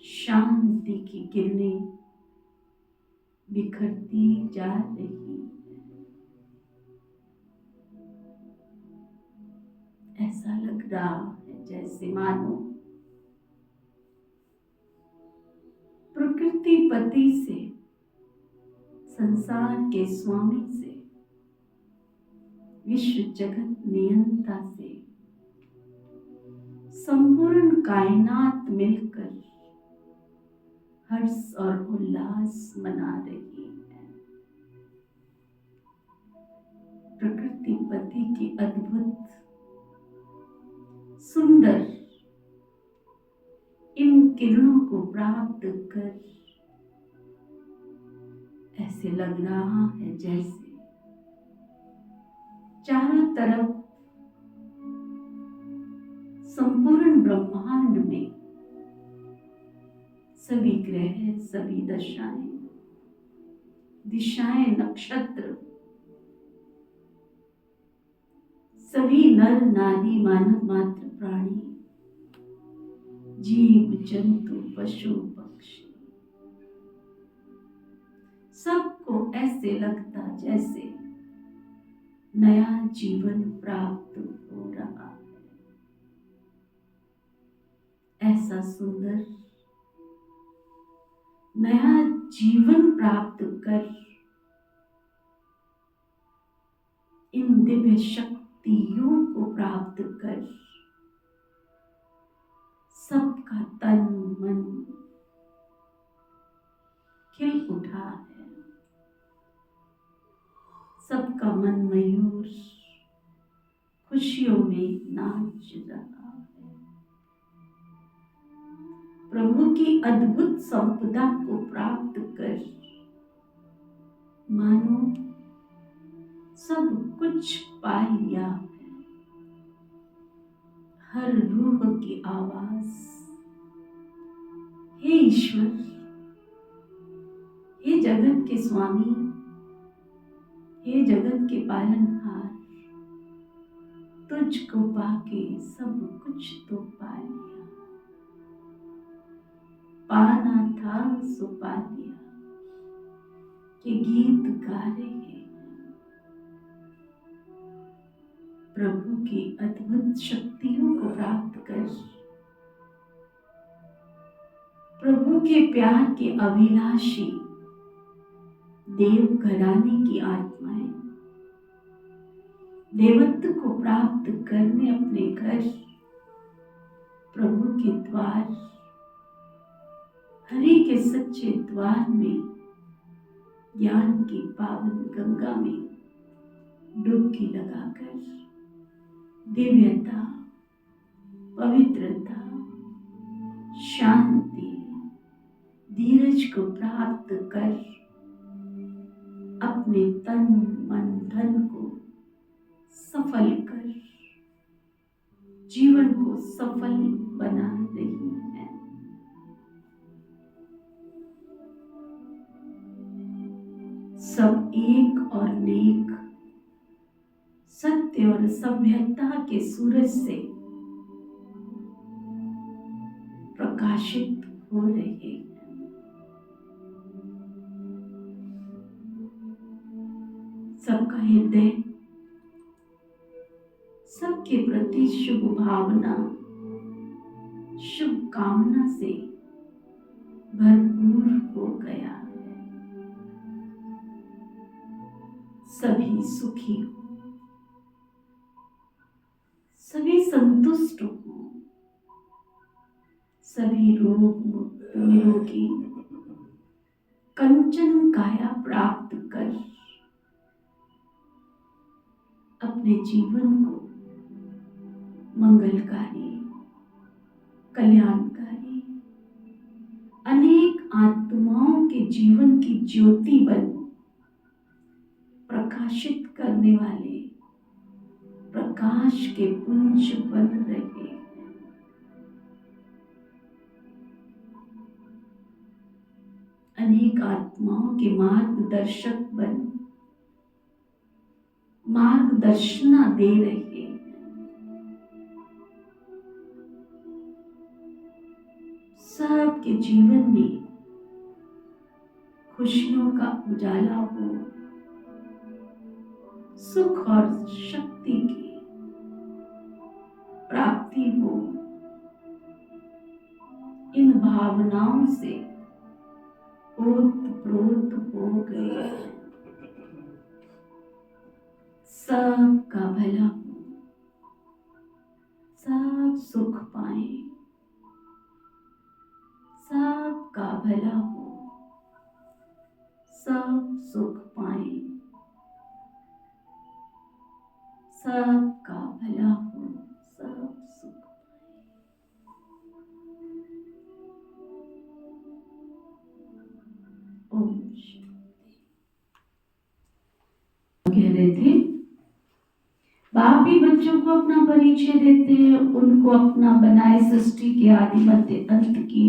शांति की किरणें बिखरती जा रही है। ऐसा लग रहा है जैसे मानो प्रकृति पति से, संसार के स्वामी से, विश्व जगत नियंता से संपूर्ण कायनात मिलकर हर्ष और उल्लास मना रही है। प्रकृति पति की अद्भुत सुंदर इन किरणों को प्राप्त कर ऐसे लग रहा है जैसे चारों तरफ संपूर्ण ब्रह्मांड में सभी ग्रह, सभी दिशाएं, नक्षत्र, सभी नर नारी, मानव मात्र प्राणी, जीव जंतु, पशु पक्षी, सबको ऐसे लगता जैसे नया जीवन प्राप्त हो रहा है। ऐसा सुंदर नया जीवन प्राप्त कर इन दिव्य शक्तियों को प्राप्त कर सबका तन मन खिल उठा है। सबका मन मयूर खुशियों में नाच रहा है। प्रभु की अद्भुत संपदा को प्राप्त कर मानो सब कुछ पा लिया है। हर रूह की आवाज, हे ईश्वर, हे जगत के स्वामी, हे जगत के पालनहार, तुझको पाके सब कुछ तो पा लिया। पाना था सो पा लिया के गीत गा रहे हैं। प्रभु की अद्भुत शक्तियों को प्राप्त कर प्रभु के प्यार के अभिलाषी देव घराने की आत्माएं देवत्व को प्राप्त करने अपने घर प्रभु के द्वार, हरि के सच्चे द्वार में ज्ञान की पावन गंगा में डुबकी लगाकर दिव्यता, पवित्रता, शांति, धीरज को प्राप्त कर अपने तन मन धन को सफल कर जीवन को सफल बना रही है। सब एक और नेक, सत्य और सभ्यता के सूरज से प्रकाशित हो रहे हैं। सबका हृदय सबके प्रति शुभ भावना, शुभ कामना से भरपूर हो गया है। सभी सुखी हो, सभी संतुष्ट हो, सभी रोग मुक्त निरोगी कंचन काया प्राप्त कर अपने जीवन को मंगलकारी, कल्याणकारी, अनेक आत्माओं के जीवन की ज्योति बन प्रकाशित करने वाले प्रकाश के पुंज बन रहे हैं। अनेक आत्माओं के मार्गदर्शक बन मार्गदर्शना दे रही है। सबके जीवन में खुशियों का उजाला हो, सुख और शक्ति की प्राप्ति हो। इन भावनाओं से ओतप्रोत हो गए हैं। सबका भला हो, सब सुख पाए, सबका भला हो, सब सुख पाए, सबका भला हो, सब सुख पाए। ओम शांति। कह रहे थे बाप भी बच्चों को अपना परिचय देते हैं, उनको अपना बनाए सृष्टि के आदि मध्य अंत की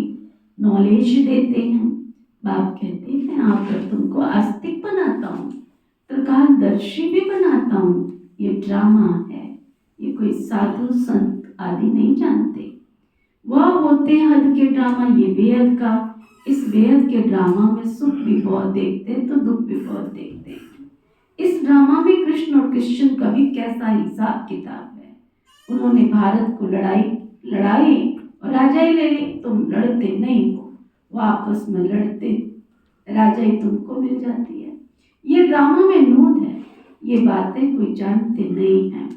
नॉलेज देते हैं। बाप कहते हैं मैं आकर तुमको आस्तिक बनाता हूँ, त्रिकालदर्शी भी बनाता हूँ। ये ड्रामा है, ये कोई साधु संत आदि नहीं जानते। वह होते हैं हद के ड्रामा, ये बेहद का। इस बेहद के ड्रामा में सुख भी बहुत देखते हैं तो दुख भी बहुत देखते हैं। इस ड्रामा में कृष्ण और कृष्ण का भी कैसा हिसाब किताब है। उन्होंने भारत को लड़ाई और राजाई ले ली। तुम लड़ते नहीं हो, वो आपस में लड़ते, राजाई तुमको मिल जाती है। ये ड्रामा में नूद है, ये बातें कोई जानते नहीं है।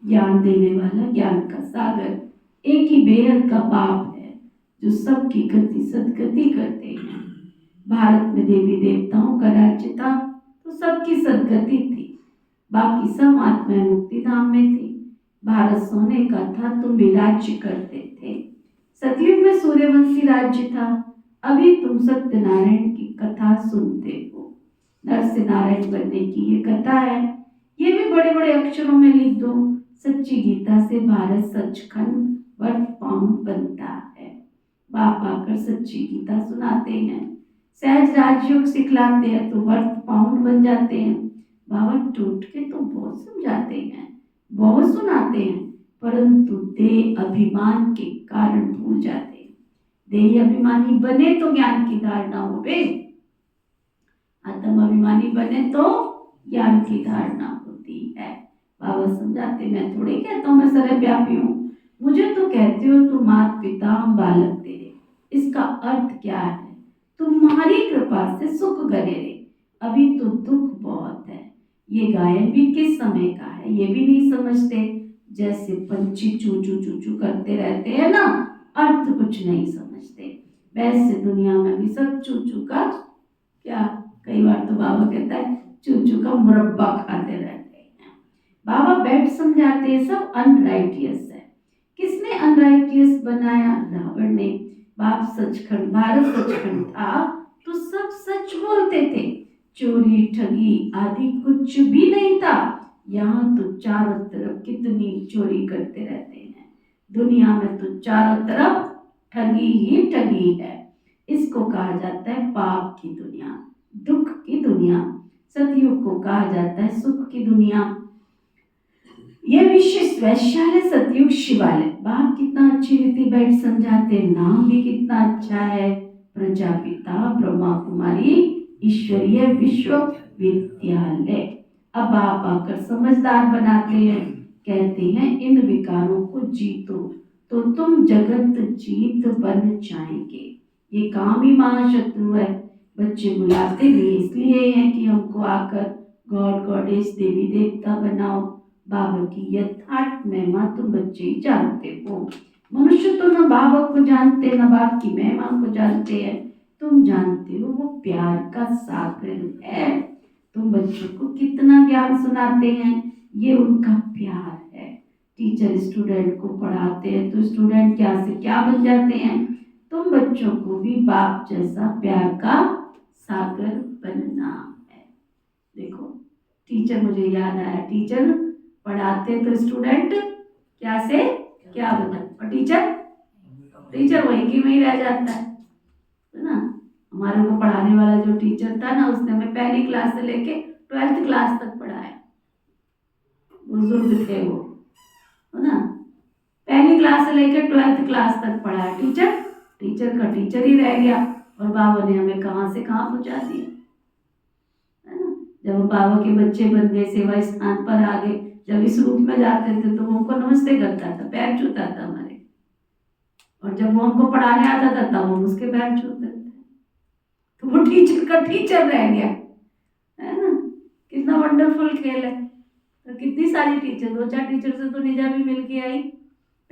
ज्ञान देने वाला, ज्ञान का सागर एक ही बेहद का बाप है जो सबकी गति सदगति करते हैं। भारत में देवी देवताओं का राज्य था तो सबकी सदगति थी, बाकी सब आत्माएं मुक्ति धाम में थी। भारत सोने का था, तुम भी राज्य करते थे। सतयुग में सूर्यवंशी राज्य था, अभी तुम सत्यनारायण की कथा सुनते हो। नर से नारायण बनने की ये कथा है, ये भी बड़े बड़े अक्षरों में लिख दो। सच्ची गीता से भारत सचखंड वर्त पाउंड बनता है। बाप आकर सच्ची गीता सुनाते हैं, सहज राजयोग सिखलाते हैं तो वर्त पाउंड बन जाते हैं। बाबा टूट के तो बहुत समझाते हैं, बहुत सुनाते हैं, परंतु देह अभिमान के कारण भूल जाते हैं। देह अभिमानी बने तो ज्ञान की धारणा हो बे, आत्म अभिमानी बने तो ज्ञान की धारणा होती है। बाबा समझाते, मैं थोड़ी कहता हूँ मैं सर्वव्यापी हूँ, मुझे तो कहते हो तुम माता पिता हम बालक तेरे। इसका अर्थ क्या है? तुम्हारी कृपा से सुख गरे रे, अभी तो दुख बहुत है। ये गायन भी किस समय का है ये भी नहीं समझते। जैसे पंछी चू चू चू चू करते रहते हैं ना, अर्थ कुछ नहीं समझते, वैसे दुनिया में भी सब चू चू का क्या, कई बार तो बाबा कहता है चू चू का मुरब्बा खाते रहते हैं। बाबा बैठ समझाते हैं सब अनराइटियस है। किसने अनराइटियस बनाया? रावण ने। बाप सचखंड, भारत सचखंड था तो सब सच बोलते थे, चोरी ठगी आदि कुछ भी नहीं था। यहाँ तो चारों तरफ कितनी चोरी करते रहते हैं, दुनिया में तो चारों तरफ ठगी ही ठगी है। इसको कहा जाता है पाप की दुनिया, दुख की दुनिया। सतयुग को कहा जाता है सुख की दुनिया। ये विशेष वैशाल्य सतयुग शिवालय। बाप कितना अच्छी रीति बैठ समझाते, नाम भी कितना अच्छा है, प्रजापिता ब्रह्मा कुमारी ईश्वरीय विश्वविद्यालय। अब आप आकर समझदार बनाते हैं, कहते हैं इन विकारों को जीतो तो तुम जगत जीत बन जाएंगे। ये काम ही महाशत्रु है। बच्चे बुलाते भी इसलिए हैं कि हमको आकर गॉड गॉडेस देवी देवता बनाओ। बाबा की यथार्थ महिमा तुम बच्चे ही जानते हो। मनुष्य तो न बाबा को जानते न बाप की महिमा को जानते हैं। तुम जानते हो वो प्यार का सागर है। तुम बच्चों को कितना ज्ञान सुनाते हैं, ये उनका प्यार है। टीचर स्टूडेंट को पढ़ाते हैं तो स्टूडेंट क्या से क्या बन जाते हैं। तुम बच्चों को भी बाप जैसा प्यार का सागर बनना है। देखो टीचर, मुझे याद आया, टीचर पढ़ाते तो स्टूडेंट क्या से क्या बना, और टीचर वही की वही रह जाता है ना। हमारे को पढ़ाने वाला जो टीचर था ना, उसने हमें पहली क्लास से लेके 12th क्लास तक पढ़ाया। बुजुर्ग थे वो, है ना। पहली क्लास से लेकर 12th क्लास तक पढ़ाया। टीचर का टीचर ही रह गया और बाबा ने हमें कहाँ से कहाँ पहुँचा दिया, है ना। जब हम बाबा के बच्चे बन गए, सेवा स्थान पर आ गए, जब इस रूप में जाते थे तो वो हमको नमस्ते करता था, पैर छूता था हमारे, और जब वो हमको पढ़ाने आता था तब हम उसके पैर छूते थे। तो वो टीचर का टीचर रह गया, है ना। कितना वंडरफुल खेल है। तो कितनी सारी टीचर, 2-4 टीचर से तो निजा भी मिल के आई,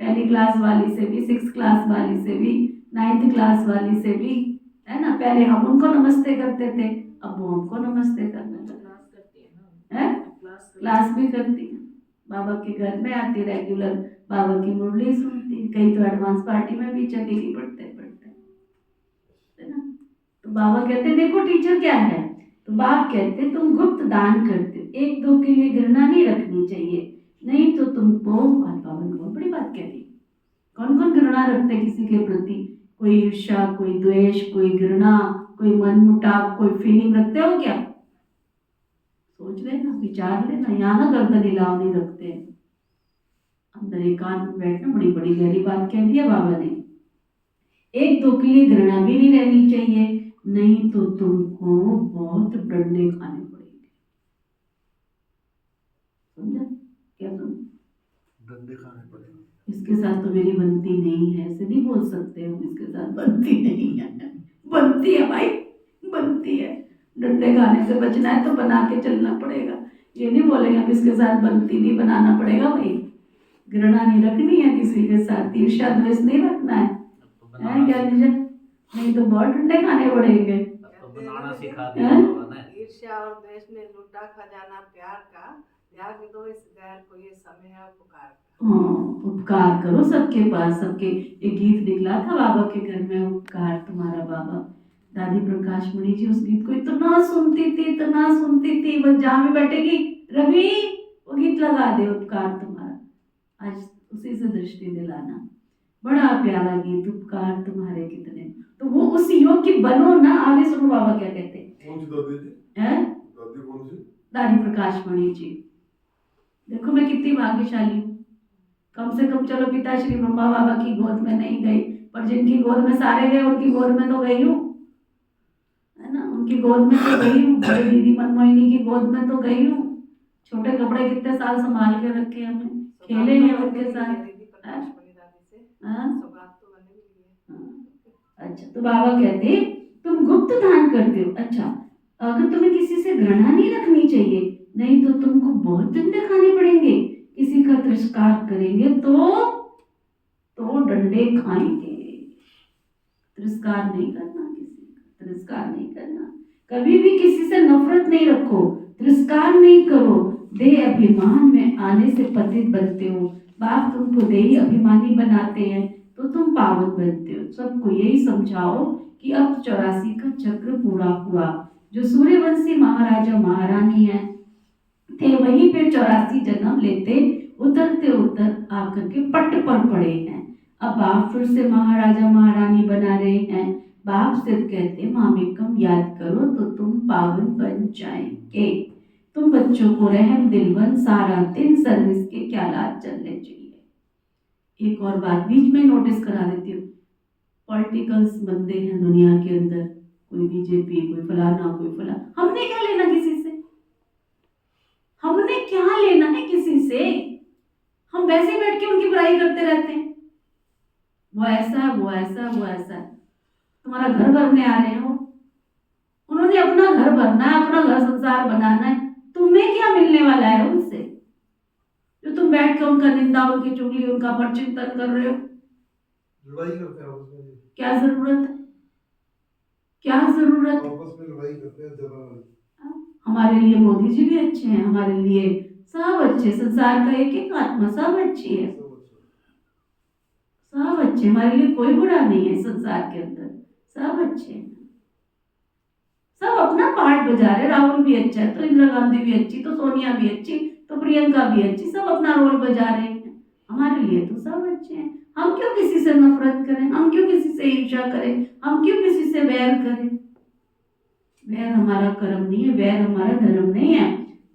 पहली क्लास वाली से भी, 6th क्लास वाली से भी, 9th क्लास वाली से भी, है ना। पहले हम उनको नमस्ते करते थे, अब वो हमको नमस्ते करने लगे। क्लास भी करती है, बाबा के घर में आती रेगुलर, बाबा की मुरली सुनती, कई तो एडवांस पार्टी में भी चली गई पढ़ते पढ़ते, है ना। तो बाबा कहते देखो टीचर क्या है, तो बाप कहते तुम गुप्त दान करते हो, 1-2 के लिए घृणा नहीं रखनी चाहिए, नहीं तो तुमको, बाबा ने बहुत बड़ी बात कह दी। कौन कौन घृणा रखते किसी के प्रति, कोई ईर्ष्या, कोई द्वेष, कोई घृणा, कोई मनमुटाव, कोई फीलिंग रखते हो क्या? सोच लेना, विचार लेना, यहाँ ना गर्दन हिलाव नहीं रखते, अंदर एकांत में बैठना। बड़ी बड़ी गहरी बात कह दिया बाबा ने। 1-2 के लिए घृणा भी नहीं रहनी चाहिए, नहीं तो तुमको बहुत डंडे खाने पड़ेंगे। समझा क्या? समझ, डंडे खाने पड़ेंगे। इसके साथ तो मेरी बनती नहीं है, ऐसे नहीं बोल सकते हम, इसके साथ बनती नहीं है। बनती है भाई, बनती है। डंडे खाने से बचना है तो बना के चलना पड़ेगा, ये नहीं बोलेंगे हम इसके साथ बनती नहीं, बनाना पड़ेगा भाई। घृणा नहीं रखनी है किसी के साथ, ईर्ष्या द्वेष नहीं रखना है, क्या निजा? नहीं तो बहुत डंडे खाने पड़ेंगे। बनाना सिखा दिया बाबा ने। ईर्ष्या और द्वेष ने लूटा खजाना प्यार का, त्याग दो इस गैर को, ये समय है उपकार का। हाँ, उपकार करो सबके पास, सबके। एक गीत निकला था बाबा के घर में, उपकार तुम्हारा बाबा। दादी प्रकाश मणि जी उस गीत को इतना सुनती थी, बस जहाँ भी बैठेगी, रवि वो गीत लगा दे, उपकार तुम्हारा। आज उसी से दृष्टि दिलाना, बड़ा प्यारा गीत, उपकार तुम्हारे कितने। तो वो उस योग की बनो ना। आगे सुनो बाबा क्या कहते हैं। कौन सी दादी जी? दादी कौन सी? दादी प्रकाश मणि जी। देखो मैं कितनी भाग्यशाली हूँ, कम से कम चलो पिताश्री ब्रह्मा बाबा की गोद में नहीं गई, पर जिनकी गोद में सारे गए उनकी गोद में तो गई हूँ, है ना। उनकी गोद में तो गई हूँ, बड़ी दीदी मनमोहिनी की गोद में तो गई हूँ। छोटे कपड़े कितने साल संभाल के रखे हमने, खेले हैं उनके साथ। अच्छा, तो बाबा कहते तुम गुप्त दान करते हो। अच्छा, अगर तुम्हें किसी से घृणा नहीं रखनी चाहिए, नहीं तो तुमको बहुत डंडे खाने पड़ेंगे। किसी का तिरस्कार करेंगे तो डंडे खाएंगे। तिरस्कार नहीं करना, किसी का तिरस्कार नहीं करना। कभी भी किसी से नफरत नहीं रखो, तिरस्कार नहीं करो। देह अभिमान में आने से पतित बनते हो। बाप तुमको देही अभिमानी बनाते हैं तो तुम पावन बनते हो। सबको यही समझाओ कि अब 84 का चक्र पूरा हुआ। जो सूर्यवंशी महाराजा महारानी है थे वहीं पे 84 जन्म लेते, उतरते उतर आकर के पट्ट पर पड़े हैं। अब बाप फिर से महाराजा महारानी बना रहे हैं। बाप सिर्फ कहते मामिकम याद करो तो तुम पावन बन जाएंगे। तुम बच्चों को रहम दिलवन सारा दिन सर्विस के क्या लाज चलने चाहिए। एक और बात बीच में नोटिस करा देती हूँ, पॉलिटिकल्स बंदे हैं दुनिया के अंदर, कोई बीजेपी, कोई फलाना, कोई फलाना। हमने क्या लेना किसी से? हमने क्या लेना है किसी से? हम वैसे बैठ के उनकी बुराई करते रहते हैं, वो ऐसा है, वो ऐसा है, वो ऐसा है। तुम्हारा घर भरने आ रहे हो, उन्होंने अपना घर भरना है, अपना घर संसार बनाना है। तुम्हें क्या मिलने वाला है उनसे जो तुम बैठ के उनका निंदा, उनकी चुगली, उनका परचिंतन कर रहे हो? लड़ाई करते हैं आपस में। क्या जरूरत है? क्या जरूरत है? आपस में लड़ाई करते हैं जरा। हमारे लिए मोदी जी भी अच्छे हैं, हमारे लिए सब अच्छे, संसार का एक एक आत्मा सब अच्छी है, सब अच्छे। हमारे लिए कोई बुरा नहीं है संसार के अंदर, सब अच्छे हैं। सब अपना पार्ट बजा रहे। राहुल भी अच्छा है तो इंदिरा गांधी भी अच्छी, तो सोनिया भी अच्छी, तो प्रियंका भी अच्छी, सब अपना रोल बजा रहे हैं। हमारे लिए तो सब अच्छे हैं। हम क्यों किसी से नफरत करें? हम क्यों किसी से ईर्ष्या करें? हम क्यों किसी से वैर करें? वैर हमारा कर्म नहीं है, वैर हमारा धर्म नहीं है।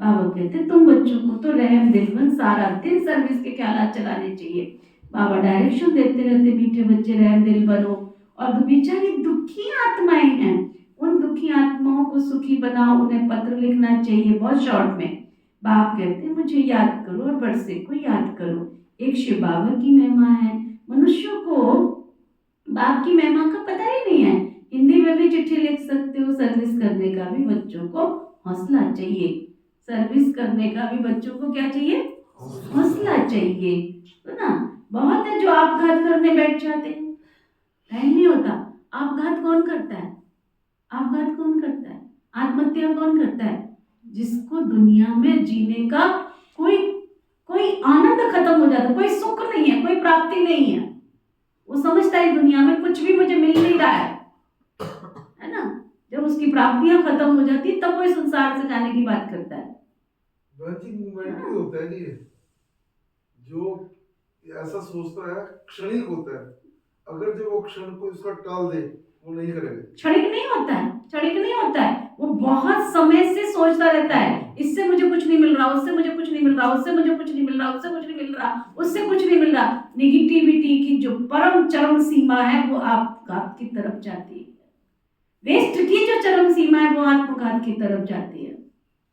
बाबा कहते तुम बच्चों को तो रहम दिलमन सारा दिन सर्विस के ख्यालात चलाने चाहिए। बाबा डायरेक्शन देते रहते मीठे बच्चे रहम दिल बनो, और बेचारी दुखी आत्माएं हैं, उन दुखी आत्माओं को सुखी बनाओ, उन्हें पत्र लिखना चाहिए बहुत शॉर्ट में। बाप कहते मुझे याद करो और बरसे को याद करो। एक शिव बाबा की महिमा है। मनुष्यों को बाप की महिमा का पता ही नहीं है। हिंदी में भी चिट्ठी लिख सकते हो। सर्विस करने का भी बच्चों को हौसला चाहिए। सर्विस करने का भी बच्चों को क्या चाहिए? हौसला चाहिए, है ना। बहुत है जो आपघात करने बैठ जाते हैं, नहीं होता। आपघात कौन करता है? आपघात कौन करता है? आत्महत्या कौन करता है? जिसको दुनिया में जीने का कोई कोई आनंद खत्म हो जाता है, कोई सुख नहीं है, कोई प्राप्ति नहीं है। वो समझता है दुनिया में कुछ भी मुझे मिल नहीं रहा है ना। जब उसकी प्राप्तियां खत्म हो जाती है तब वो इस संसार से जाने की बात करता है। होता है कि जो ऐसा सोचता है क्षणिक होता है, अगर जो वो क्षण को इसका टाल दे वो नहीं करेगा। क्षणिक नहीं होता है, क्षणिक नहीं होता है। वो बहुत समय से सोचता रहता है, इससे मुझे कुछ नहीं मिल रहा, उससे मुझे कुछ नहीं मिल रहा, उससे मुझे कुछ नहीं मिल रहा, उससे कुछ नहीं मिल रहा, उससे कुछ नहीं मिल रहा। निगेटिविटी की जो परम चरम सीमा है वो आपघात की तरफ जाती है। वेस्ट की जो चरम सीमा है वो आत्मघात की तरफ जाती है।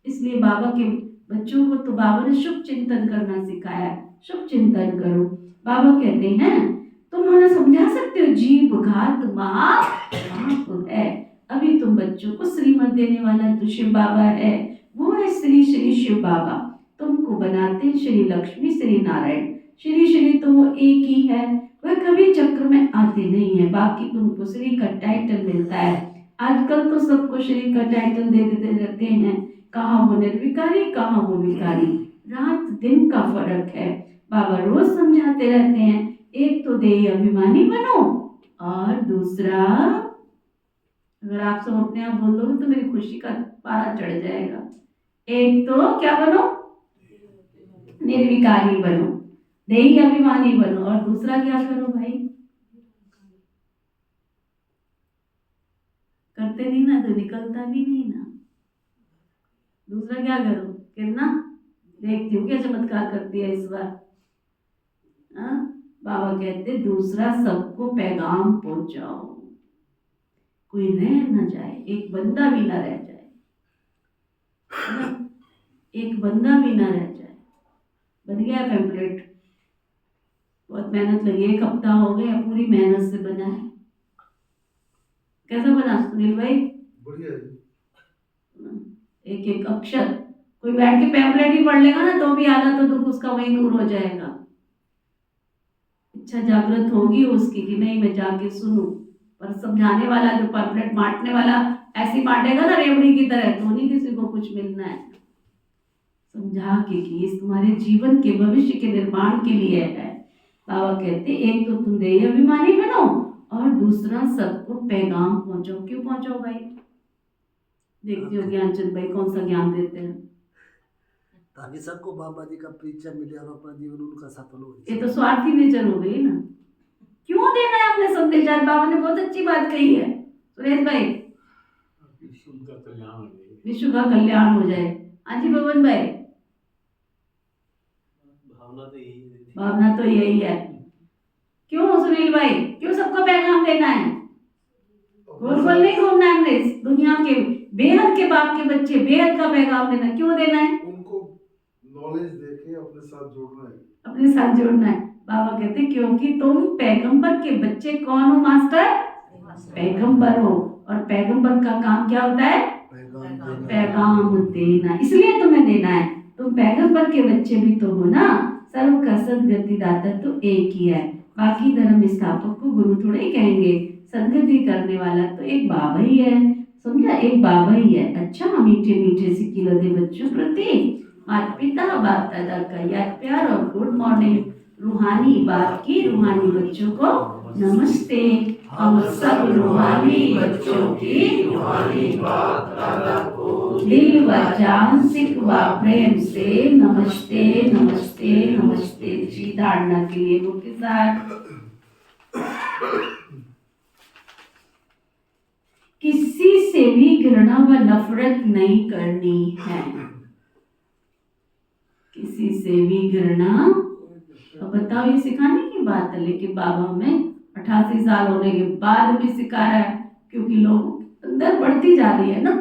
इसलिए बाबा के बच्चों को तो बाबा ने शुभ चिंतन करना सिखाया है। शुभ चिंतन करो। बाबा कहते हैं तुम उन्हें समझा सकते हो जीव घात महापाप है। अभी तुम बच्चों को श्रीमत देने वाला तो शिव बाबा है, वो है श्री श्री शिव बाबा। तुमको बनाते हैं श्री लक्ष्मी श्री नारायण। श्री श्री तो वो एक ही है, वह कभी चक्र में आते नहीं है। बाकी तुमको श्री का टाइटल मिलता है। आजकल तो सबको श्री का टाइटल दे देते रहते हैं, कहाँ वो निर्विकारी कहाँ वो विकारी। रात दिन का फर्क है। बाबा रोज समझाते रहते हैं, एक तो देह अभिमानी बनो और दूसरा, अगर आप सब अपने आप बोल दोगे तो मेरी खुशी का पारा चढ़ जाएगा। एक तो क्या बनो? निर्विकारी बनो, देही अभिमानी बनो, और दूसरा क्या करो भाई? करते नहीं ना तो निकलता भी नहीं ना। दूसरा क्या करो? किरना देखती हूँ क्या चमत्कार करती है इस बार। बाबा कहते दूसरा सबको पैगाम पहुंचाओ, कोई रह न जाए, एक बंदा भी ना रह जाए, एक बंदा भी ना रह जाए। बन गया पैम्पलेट, बहुत मेहनत लगी, 1 हफ्ता हो गया, पूरी मेहनत से बना है। कैसा बना सुनील भाई? बढ़िया। एक एक अक्षर कोई बैठ के पैम्पलेट ही पढ़ लेगा ना तो भी आधा तो दुख उसका वहीं दूर हो जाएगा। इच्छा जागृत होगी उसकी कि नहीं मैं जाके सुनूं, पर समझाने वाला जो पैम्पलेट बांटने वाला ऐसी बांटेगा ना रेवड़ी की तरह, तो नहीं किसी को कुछ मिलना है। समझा के कि इस तुम्हारे जीवन के भविष्य के निर्माण के लिए है। बाबा कहते एक तो तुम देह अभिमानी बनो और दूसरा सबको पैगाम पहुंचाओ। क्यों पहुंचाओ भाई? देखते हो ज्ञानचंद भाई कौन सा ज्ञान देते हैं, ताकि सबको बाबा जी का परिचय मिले और अपना जीवन उनका सफल हो। ये तो स्वार्थी नेचर हो गई ना। क्यों देना है अपने संदेश? आज बाबा ने बहुत अच्छी बात कही है सुरेश भाई, विश्व का कल्याण हो जाए। हाँ जी भवन भाई, भावना तो यही है। क्यों सुनील भाई, क्यों सबको पैगाम देना है? गोल गोल नहीं घूमना है। हमने दुनिया के बेहद के बाप के बच्चे बेहद का पैगाम देना, क्यों देना है? उनको नॉलेज देके अपने साथ जोड़ना है, अपने साथ जोड़ना है। बाबा कहते क्योंकि तुम पैगंबर के बच्चे कौन हो मास्टर? पैगंबर हो, और पैगंबर का काम क्या होता है? पैगाम देना। इसलिए तुम्हें देना है। तुम पैगंबर के बच्चे भी तो हो ना। सर्व का सदगति दाता तो एक ही है, बाकी धर्म स्थापक को गुरु थोड़े ही कहेंगे। सदगति करने वाला तो एक बाबा ही है, समझा? एक बाबा ही है। अच्छा मीठे मीठे से खिलते बच्चों प्रति माता पिता बाप दादा का याद प्यार और गुड मॉर्निंग। रूहानी बाप की रूहानी बच्चों को नमस्ते। हम सब रूहानी बच्चों की रूहानी बाप दादा को दिल व जान सिख व प्रेम से नमस्ते नमस्ते नमस्ते जी। धारणा के लिए मुख्य सार, किसी से भी घृणा व नफरत नहीं करनी है। किसी से भी घृणा। तो बताओ, ये सिखाने की बात है, लेकिन बाबा हमें 88 साल होने के बाद भी सिखा रहा है, क्योंकि लोग अंदर बढ़ती जा रही है ना।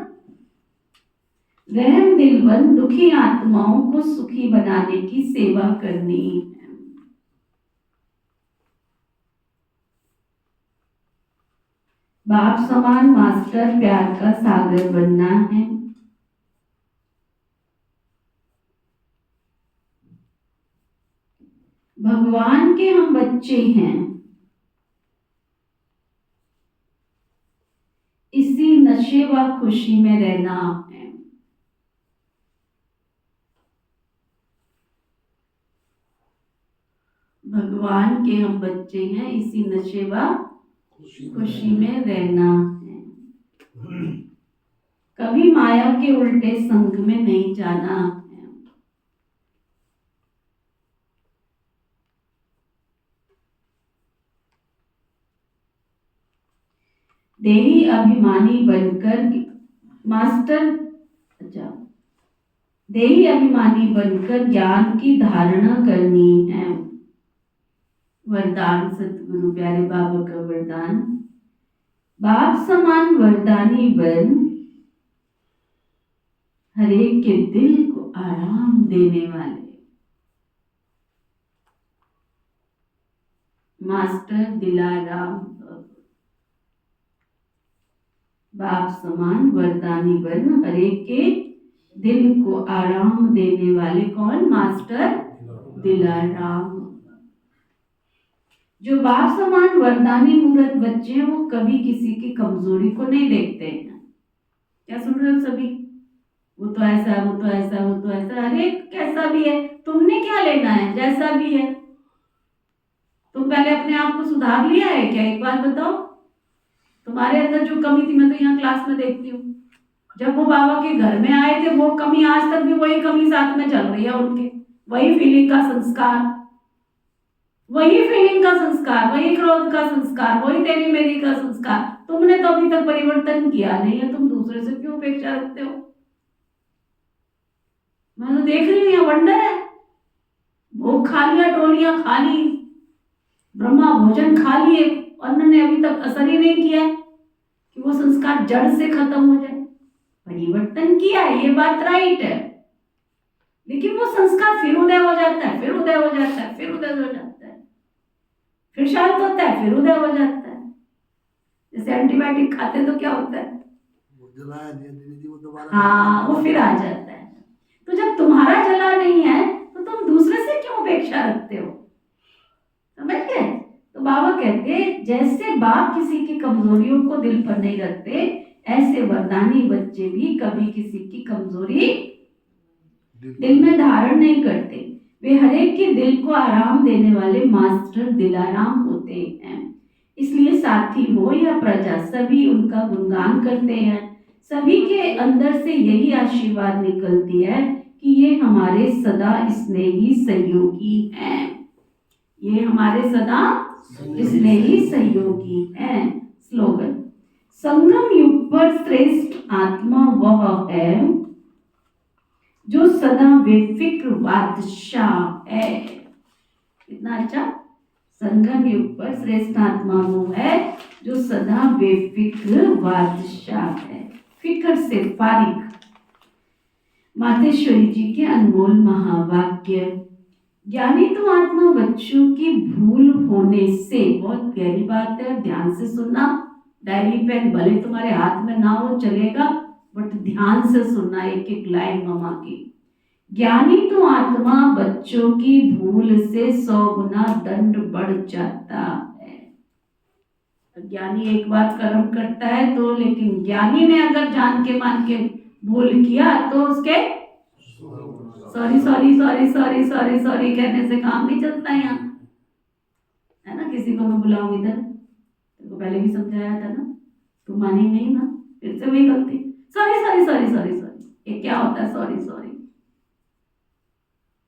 रहम दिलबन दुखी आत्माओं को सुखी बनाने की सेवा करनी है। बाप समान मास्टर प्यार का सागर बनना है। भगवान के हम बच्चे हैं, इसी नशे व खुशी में रहना है। भगवान के हम बच्चे हैं, इसी नशे व खुशी में रहना है। कभी माया के उल्टे संग में नहीं जाना है। देही अभिमानी बनकर देही अभिमानी बनकर ज्ञान की धारणा करनी है। वरदान सतगुरु प्यारे बाबा का वरदान, बाप समान वरदानी बन, हर एक के दिल को आराम देने वाले। मास्टर दिलाराम बाप समान वरदानी बन, हर एक के दिल को आराम देने वाले। कौन? मास्टर दिलाराम। जो बाप समान वरदानी मूर्त बच्चे हैं, वो कभी किसी की कमजोरी को नहीं देखते हैं। क्या सुन रहे हो सभी? वो तो ऐसा, वो तो ऐसा, वो तो ऐसा। अरे कैसा भी है, तुमने क्या लेना है? जैसा भी है। तुम पहले अपने आप को सुधार लिया है क्या? एक बात बताओ, तुम्हारे अंदर जो कमी थी, मैं तो यहाँ क्लास में देखती हूँ, जब वो बाबा के घर में आए थे, वो कमी आज तक भी वही कमी साथ में चल रही है उनके। वही फीलिंग का संस्कार, वही फीलिंग का संस्कार, वही क्रोध का संस्कार, वही तेरी मेरी का संस्कार। तुमने तो अभी तक परिवर्तन किया नहीं है, तुम दूसरे से क्यों अपेक्षा रखते हो? मैं तो देख रही हूँ, वंडर है। भोग खा लिया, टोलियां खा ली, ब्रह्मा भोजन खा लिए, अन्न ने अभी तक असर ही नहीं किया कि वो संस्कार जड़ से खत्म हो जाए। परिवर्तन किया, ये बात राइट है, लेकिन वो संस्कार फिर उदय हो जाता है, फिर उदय हो जाता है, फिर उदय हो जाता है, फिर शांत होता है, फिर उदय हो जाता है। जैसे एंटीबायोटिक खाते तो क्या होता है? हाँ, वो फिर आ जाता है। तो जब तुम्हारा जला नहीं है, तो तुम दूसरे से क्यों अपेक्षा रखते हो? समझ गए? तो बाबा कहते, जैसे बाप किसी की कमजोरियों को दिल पर नहीं रखते, ऐसे वरदानी बच्चे भी कभी किसी की कमजोरी दिल में धारण नहीं करते। वे हर एक के दिल को आराम देने वाले मास्टर दिलाराम होते हैं। इसलिए साथी हो या प्रजा, सभी उनका गुणगान करते हैं। सभी के अंदर से यही आशीर्वाद निकलती है कि ये हमारे सदा स्नेही सहयोगी हैं। ये हमारे सदा स्नेही सहयोगी हैं। स्लोगन, संगम युग पर श्रेष्ठ आत्मा वह है जो सदा बेफिक्र बादशाह है। कितना अच्छा! संगम युग पर श्रेष्ठ आत्मा वो है जो सदा बेफिक्र बादशाह है, फिक्र से फारिग। मातेश्वरी जी के अनमोल महावाक्य। ज्ञानी तो आत्मा बच्चों की भूल होने से, बहुत गहरी बात है, ध्यान से सुनना। डायरी पेन भले तुम्हारे हाथ में ना हो चलेगा, बट ध्यान से सुनना एक एक लाइन ममा की। ज्ञानी तो आत्मा बच्चों की भूल से 100 गुना दंड बढ़ जाता है। ज्ञानी एक बार कर्म करता है तो, लेकिन ज्ञानी ने अगर जान के मान के भूल किया तो उसके sorry sorry sorry sorry sorry sorry कहने से काम नहीं चलता यहाँ, है ना। किसी को मैं बुलाऊं इधर, तो पहले भी समझाया था ना, तू मानी नहीं ना, फिर से वही गलती, sorry sorry sorry sorry sorry. ये क्या होता है सॉरी सॉरी?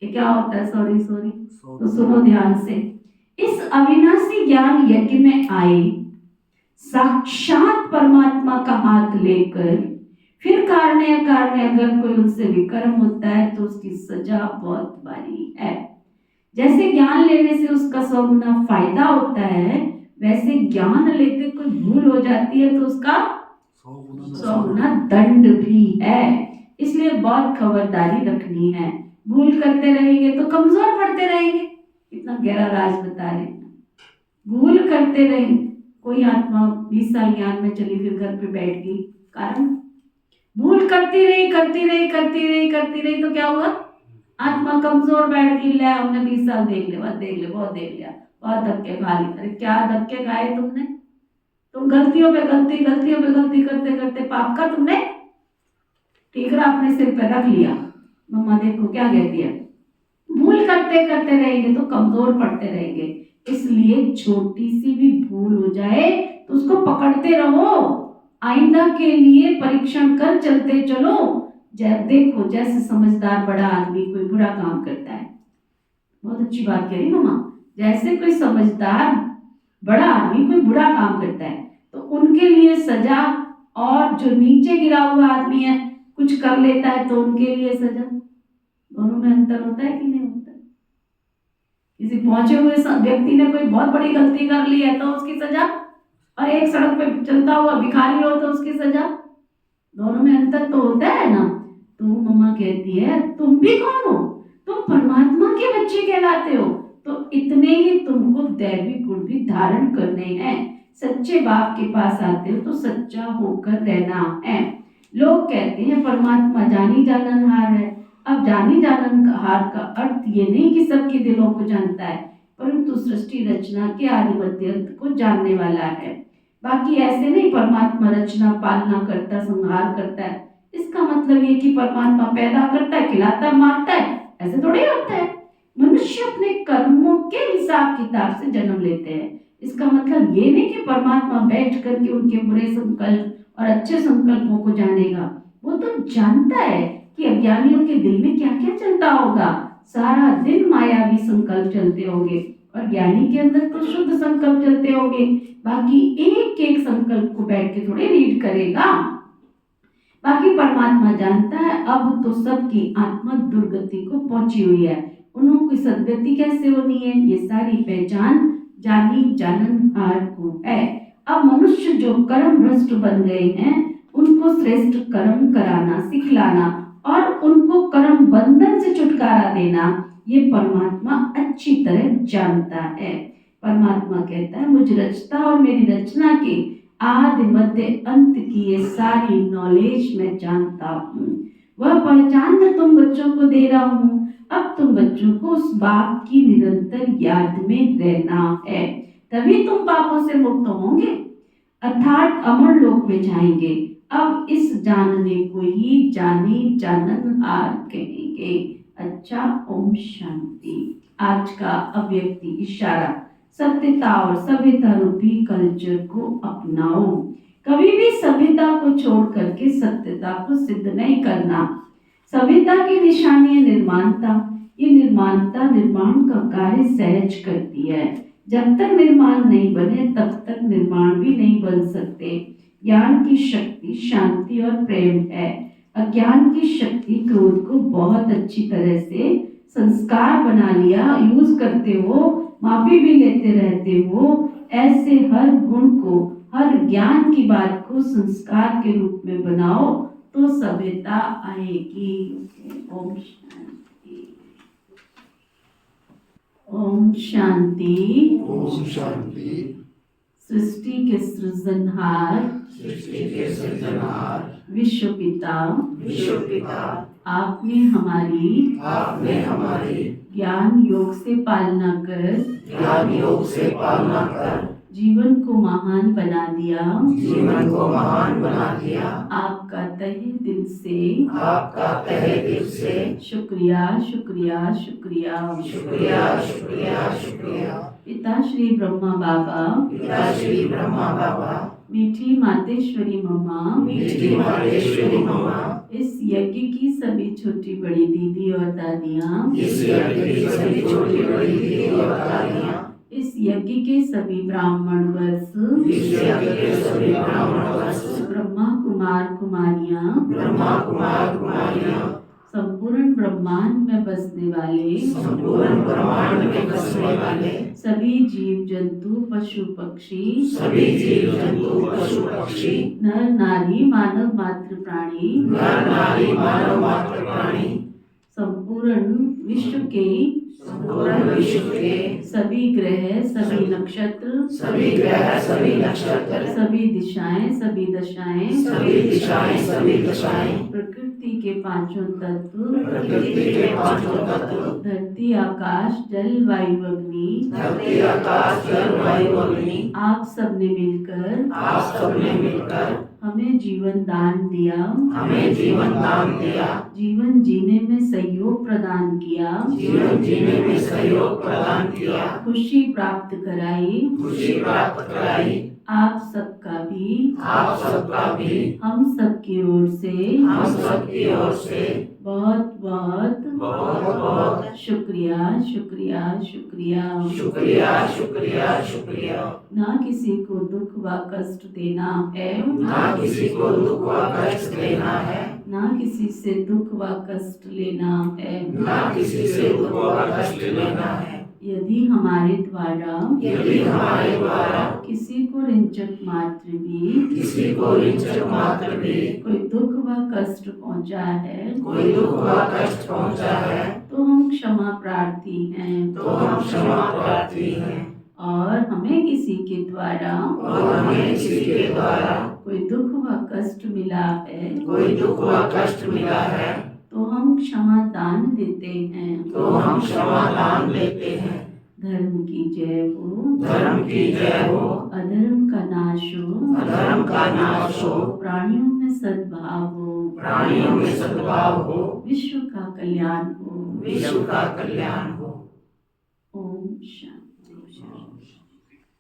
ये क्या होता है सॉरी सॉरी? तो सुनो ध्यान से। इस अविनाशी ज्ञान यज्ञ में आए साक्षात परमात्मा का हाथ लेकर फिर कारण अगर कोई उनसे विकर्म होता है तो उसकी सजा बहुत भारी है। जैसे ज्ञान लेने से उसका 100 गुना फायदा होता है, वैसे ज्ञान लेते कोई भूल हो जाती है तो उसका 100 गुना दंड भी है। इसलिए बहुत खबरदारी रखनी है। भूल करते रहेंगे तो कमजोर पड़ते रहेंगे। इतना गहरा राज बता रहे हैं। भूल करते रहेंगे। कोई आत्मा 20 साल ज्ञान में चली फिर घर पे बैठ गई, कारण भूल करती रही तो क्या हुआ? आत्मा कमजोर बैठ गई। ले हमने 20 साल देख लिया, बहुत देख लिया, बहुत धक्के खा लिए। अरे क्या धक्के खाए तुमने? तुम गलतियों पे गलती करते करते पाप का तुमने ठीकरा अपने सिर पे रख लिया। मम्मा देखो क्या कहती है, भूल करते रहेंगे तो कमजोर पड़ते रहेंगे। इसलिए छोटी सी भी भूल हो जाए तो उसको पकड़ते रहो। आइंदा के लिए परीक्षण कर चलते चलो। जब देखो जैसे समझदार बड़ा आदमी कोई बुरा काम करता है, बहुत अच्छी बात कह रही मम्मा, जैसे कोई समझदार बड़ा आदमी कोई बुरा काम करता है तो उनके लिए सजा, और जो नीचे गिरा हुआ आदमी है कुछ कर लेता है तो उनके लिए सजा। दोनों में अंतर होता है कि नहीं होता? किसी पहुंचे हुए व्यक्ति ने कोई बहुत बड़ी गलती कर ली है तो उसकी सजा, और एक सड़क पे चलता हुआ भिखारी हो तो उसकी सजा। दोनों में अंतर तो होता है ना। तो मम्मा कहती है तुम भी कौन हो? तुम परमात्मा के बच्चे कहलाते हो, तो इतने ही तुमको दैवी गुण भी धारण करने हैं। सच्चे बाप के पास आते हो तो सच्चा होकर रहना है। लोग कहते हैं परमात्मा जानी जाननहार है। अब जानी जाननहार का अर्थ ये नहीं कि सबके दिलों को जानता है, परंतु सृष्टि रचना के आदि मध्य अंत को जानने वाला है। बाकी ऐसे नहीं परमात्मा रचना पालना करता संहार करता है। इसका मतलब ये कि परमात्मा पैदा करता है, खिलाता है, मारता है, ऐसे थोड़ी होता है। मनुष्य अपने कर्मों के हिसाब किताब से जन्म लेते हैं। इसका मतलब ये नहीं कि परमात्मा बैठ करके उनके बुरे संकल्प और अच्छे संकल्पों को जानेगा। वो तो जानता है कि अज्ञानियों के दिल में क्या क्या चलता होगा। सारा दिन मायावी संकल्प चलते होंगे और ज्ञानी के अंदर तो शुद्ध संकल्प चलते होंगे। बाकी एक एक संकल्प को बैठ के थोड़े रीड करेगा। बाकी परमात्मा जानता है अब तो सबकी आत्मा दुर्गति को पहुंची हुई है, उन्हों की सदगति कैसे होनी है, ये सारी पहचान जानी जाननहार को है। अब मनुष्य जो कर्म भ्रष्ट बन गए हैं उनको श्रेष्ठ कर्म कराना, सिखलाना और उनको कर्म बंधन से छुटकारा देना, ये परमात्मा अच्छी तरह जानता है। परमात्मा कहता है मुझ रचता और मेरी रचना के आदि मध्य अंत की ये सारी नॉलेज मैं जानता हूँ। वह पहचान मैं तुम बच्चों को दे रहा हूँ। अब तुम बच्चों को उस बाप की निरंतर याद में रहना है, तभी तुम पापों से मुक्त होंगे, अर्थात अमर लोक में जाएंगे। अब इस जानने को ही जानी जाननहार कहेंगे। अच्छा, ओम शांति। आज का अव्यक्ति इशारा, सत्यता और सभ्यता रूपी कल्चर को अपनाओ। कभी भी सभ्यता को छोड़ करके सत्यता को सिद्ध नहीं करना। सभ्यता की निशानी है निर्माणता। ये निर्माणता निर्माण का कार्य सहज करती है। जब तक निर्माण नहीं बने तब तक निर्माण भी नहीं बन सकते। ज्ञान की शक्ति शांति और प्रेम है। अज्ञान की शक्ति क्रोध को बहुत अच्छी तरह से संस्कार बना लिया, यूज करते हो, माफी भी लेते रहते हो। ऐसे हर गुण को, हर ज्ञान की बात को संस्कार के रूप में बनाओ तो सभ्यता आएगी। ओम शांति। ओम शांति। ओम शांति। सृष्टि के सृजनहार विश्व पिता आपने हमारी ज्ञान योग से पालना कर जीवन को महान बना दिया। आपका तहे दिल से शुक्रिया। पिता श्री ब्रह्मा बाबा, मीठी मातेश्वरी मम्मा, इस यज्ञ की सभी छोटी बड़ी दीदी और दादियाँ, इस यज्ञ के सभी ब्राह्मण वर्ष, ब्रह्मा कुमार कुमारियाँ संपूर्ण ब्रह्मांड में बसने वाले सभी जीव जंतु पशु पक्षी नर नारी मानव मात्र प्राणी संपूर्ण विश्व के सभी ग्रह सभी नक्षत्र सभी दिशाएं सभी दशाएं प्रकृति के पांचों तत्व धरती आकाश जल वायु अग्नि आप सबने मिलकर हमें जीवन दान दिया जीवन जीने में सहयोग प्रदान किया खुशी प्राप्त कराई आप सबका भी हम सबकी ओर से बहुत बहुत शुक्रिया ना किसी को दुख व कष्ट देना है ना किसी से दुख व कष्ट लेना है यदि हमारे द्वारा किसी को रिंचक मात्र भी कोई दुख व कष्ट पहुंचा है तो हम क्षमा प्रार्थी हैं और हमें किसी के द्वारा कोई दुख व कष्ट मिला है तो हम क्षमा दान देते हैं धर्म की जय हो अधर्म का नाश हो प्राणियों में सद्भाव हो विश्व का कल्याण हो ओम शांति।